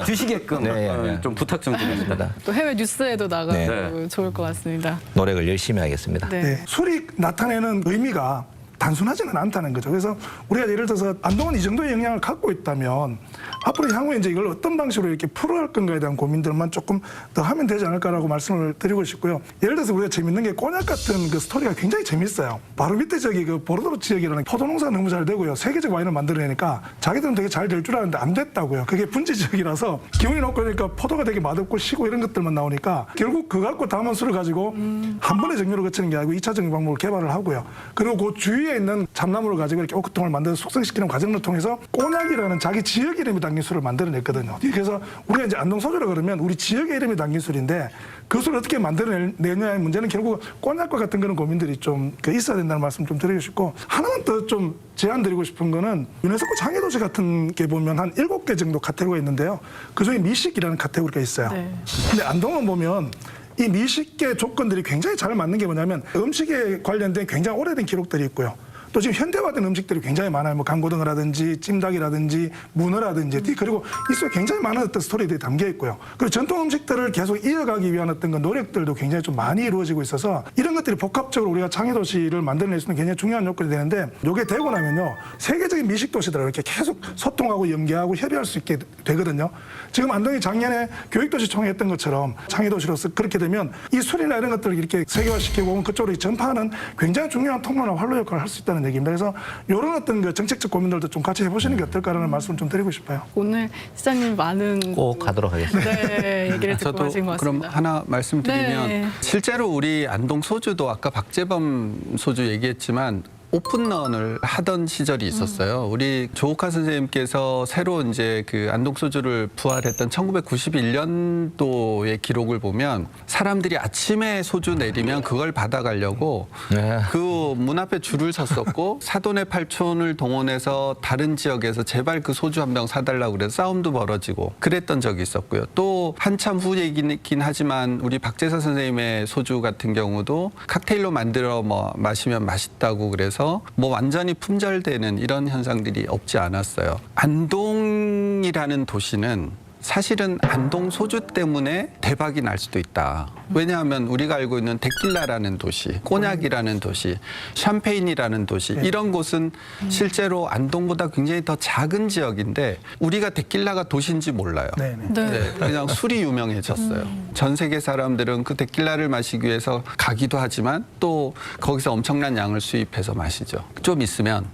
S6: 드시게끔 좀 부탁 좀 드립니다.
S2: 또 해외 뉴스에도 나가고
S6: 네.
S2: 좋을 것 같습니다.
S3: 노력을 열심히 하겠습니다.
S2: 네.
S5: 네, 술이 나타내는 의미가 단순하지는 않다는 거죠. 그래서 우리가 예를 들어서 안동은 이 정도의 영향을 갖고 있다면 앞으로 향후에 이제 이걸 어떤 방식으로 이렇게 풀어갈 건가에 대한 고민들만 조금 더 하면 되지 않을까라고 말씀을 드리고 싶고요. 예를 들어서 우리가 재밌는 게 꼬냑 같은 그 스토리가 굉장히 재밌어요. 바로 밑에 저기 그 보르도르 지역이라는 포도 농사 너무 잘 되고요. 세계적 와인을 만들어내니까 자기들은 되게 잘 될 줄 알았는데 안 됐다고요. 그게 분지 지역이라서 기온이 높고 그러니까 포도가 되게 맛없고 시고 이런 것들만 나오니까 결국 그거 갖고 담은 술을 가지고 한 번에 정류를 거치는 게 아니고 2차 정류 방법을 개발을 하고요. 그리고 그 주위에 지역에 있는 참나무를 가지고 이렇게 오크통을 만들어서 숙성시키는 과정을 통해서 꼬냑이라는 자기 지역 이름이 담긴 술을 만들어냈거든요. 그래서 우리가 이제 안동소주라 그러면 우리 지역의 이름이 담긴 술인데 그 술을 어떻게 만들어내냐의 문제는 결국 꼬냑과 같은 그런 고민들이 좀 있어야 된다는 말씀 좀 드리고 싶고, 하나만 더 좀 제안드리고 싶은 거는 유네스코 장애도시 같은 게 보면 한 7개 정도 카테고리가 있는데요. 그중에 미식이라는 카테고리가 있어요.
S2: 네.
S5: 근데 안동은 보면 이 미식계 조건들이 굉장히 잘 맞는 게 뭐냐면 음식에 관련된 굉장히 오래된 기록들이 있고요. 또 지금 현대화된 음식들이 굉장히 많아요. 뭐 강고등어라든지 찜닭이라든지 문어라든지 그리고 이 속에 굉장히 많은 어떤 스토리들이 담겨 있고요. 그리고 전통 음식들을 계속 이어가기 위한 어떤 그 노력들도 굉장히 좀 많이 이루어지고 있어서 이런 것들이 복합적으로 우리가 장애도시를 만들어낼 수 있는 굉장히 중요한 요건이 되는데, 이게 되고 나면요 세계적인 미식도시들하고 이렇게 계속 소통하고 연계하고 협의할 수 있게 되거든요. 지금 안동이 작년에 교육도시 총회 했던 것처럼 장애도시로서 그렇게 되면 이 술이나 이런 것들을 이렇게 세계화시키고 혹은 그쪽으로 전파하는 굉장히 중요한 통로나 활로 역할을 할 수 있다는 얘기입니다. 그래서 이런 어떤 그 정책적 고민들도 좀 같이 해보시는 게 어떨까라는 말씀을 좀 드리고 싶어요.
S2: 오늘 시장님 많은
S3: 꼭 하도록 하겠습니다.
S2: 네, 얘기를 듣고
S4: 저도
S2: 하신 것
S4: 그럼
S2: 같습니다.
S4: 하나 말씀드리면
S2: 네.
S4: 실제로 우리 안동 소주도 아까 박재범 소주 얘기했지만 오픈런을 하던 시절이 있었어요. 우리 조옥하 선생님께서 새로 이제 그 안동 소주를 부활했던 1991년도의 기록을 보면 사람들이 아침에 소주 내리면 그걸 받아가려고
S3: 네.
S4: 그 문 앞에 줄을 섰었고 사돈의 팔촌을 동원해서 다른 지역에서 제발 그 소주 한 병 사달라고 그래서 싸움도 벌어지고 그랬던 적이 있었고요. 또 한참 후 얘기긴 하지만 우리 박재사 선생님의 소주 같은 경우도 칵테일로 만들어 마시면 맛있다고 그래서 뭐 완전히 품절되는 이런 현상들이 없지 않았어요. 안동이라는 도시는 사실은 안동 소주 때문에 대박이 날 수도 있다. 왜냐하면 우리가 알고 있는 데킬라라는 도시, 꼬냑이라는 도시, 샴페인이라는 도시, 이런 곳은 실제로 안동보다 굉장히 더 작은 지역인데 우리가 데킬라가 도시인지 몰라요.
S5: 네네.
S4: 네, 그냥 술이 유명해졌어요. 전 세계 사람들은 그 데킬라를 마시기 위해서 가기도 하지만 또 거기서 엄청난 양을 수입해서 마시죠. 좀 있으면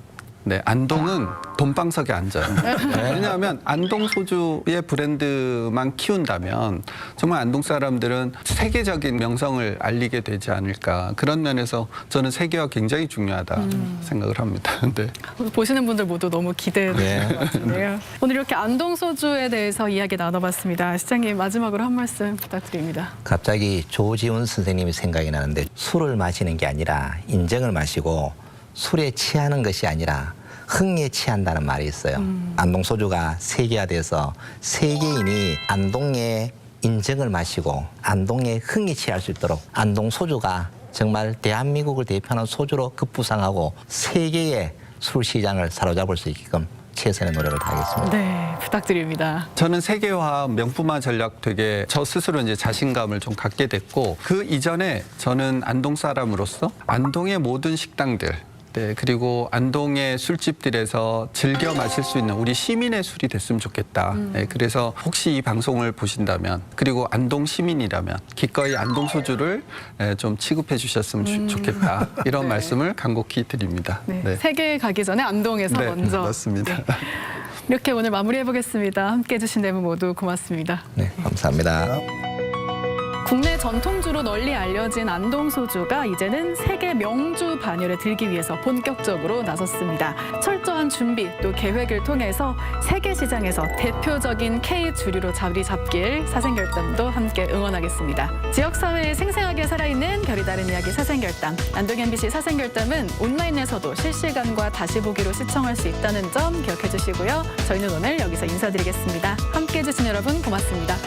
S4: 네, 안동은 돈방석에 앉아요. 왜냐하면 안동 소주의 브랜드만 키운다면 정말 안동 사람들은 세계적인 명성을 알리게 되지 않을까. 그런 면에서 저는 세계화 굉장히 중요하다 생각을 합니다. 네.
S2: 보시는 분들 모두 너무 기대되는
S3: 네.
S2: 것 같은데요. 오늘 이렇게 안동 소주에 대해서 이야기 나눠봤습니다. 시장님 마지막으로 한 말씀 부탁드립니다.
S3: 갑자기 조지훈 선생님이 생각이 나는데, 술을 마시는 게 아니라 인정을 마시고 술에 취하는 것이 아니라 흥에 취한다는 말이 있어요. 안동 소주가 세계화돼서 세계인이 안동의 인정을 마시고 안동의 흥에 취할 수 있도록 안동 소주가 정말 대한민국을 대표하는 소주로 급부상하고 세계의 술 시장을 사로잡을 수 있게끔 최선의 노력을 다하겠습니다.
S2: 네, 부탁드립니다.
S4: 저는 세계화 명품화 전략 되게 저 스스로 이제 자신감을 좀 갖게 됐고, 그 이전에 저는 안동 사람으로서 안동의 모든 식당들, 네, 그리고 안동의 술집들에서 즐겨 마실 수 있는 우리 시민의 술이 됐으면 좋겠다. 네, 그래서 혹시 이 방송을 보신다면, 그리고 안동 시민이라면 기꺼이 안동 소주를 좀 취급해 주셨으면 좋겠다. 이런
S2: 네.
S4: 말씀을 간곡히 드립니다.
S2: 네,
S4: 네.
S2: 세계에 가기 전에 안동에서
S4: 네,
S2: 먼저.
S4: 맞습니다.
S2: 네. 이렇게 오늘 마무리해보겠습니다. 함께해 주신 네 분 모두 고맙습니다.
S3: 네, 감사합니다.
S2: 국내 전통주로 널리 알려진 안동 소주가 이제는 세계 명주 반열에 들기 위해서 본격적으로 나섰습니다. 철저한 준비 또 계획을 통해서 세계 시장에서 대표적인 K 주류로 자리 잡길 사생결단도 함께 응원하겠습니다. 지역 사회에 생생하게 살아있는 별이 다른 이야기 사생결단. 안동 MBC 사생결단은 온라인에서도 실시간과 다시 보기로 시청할 수 있다는 점 기억해 주시고요. 저희는 오늘 여기서 인사드리겠습니다. 함께해 주신 여러분 고맙습니다.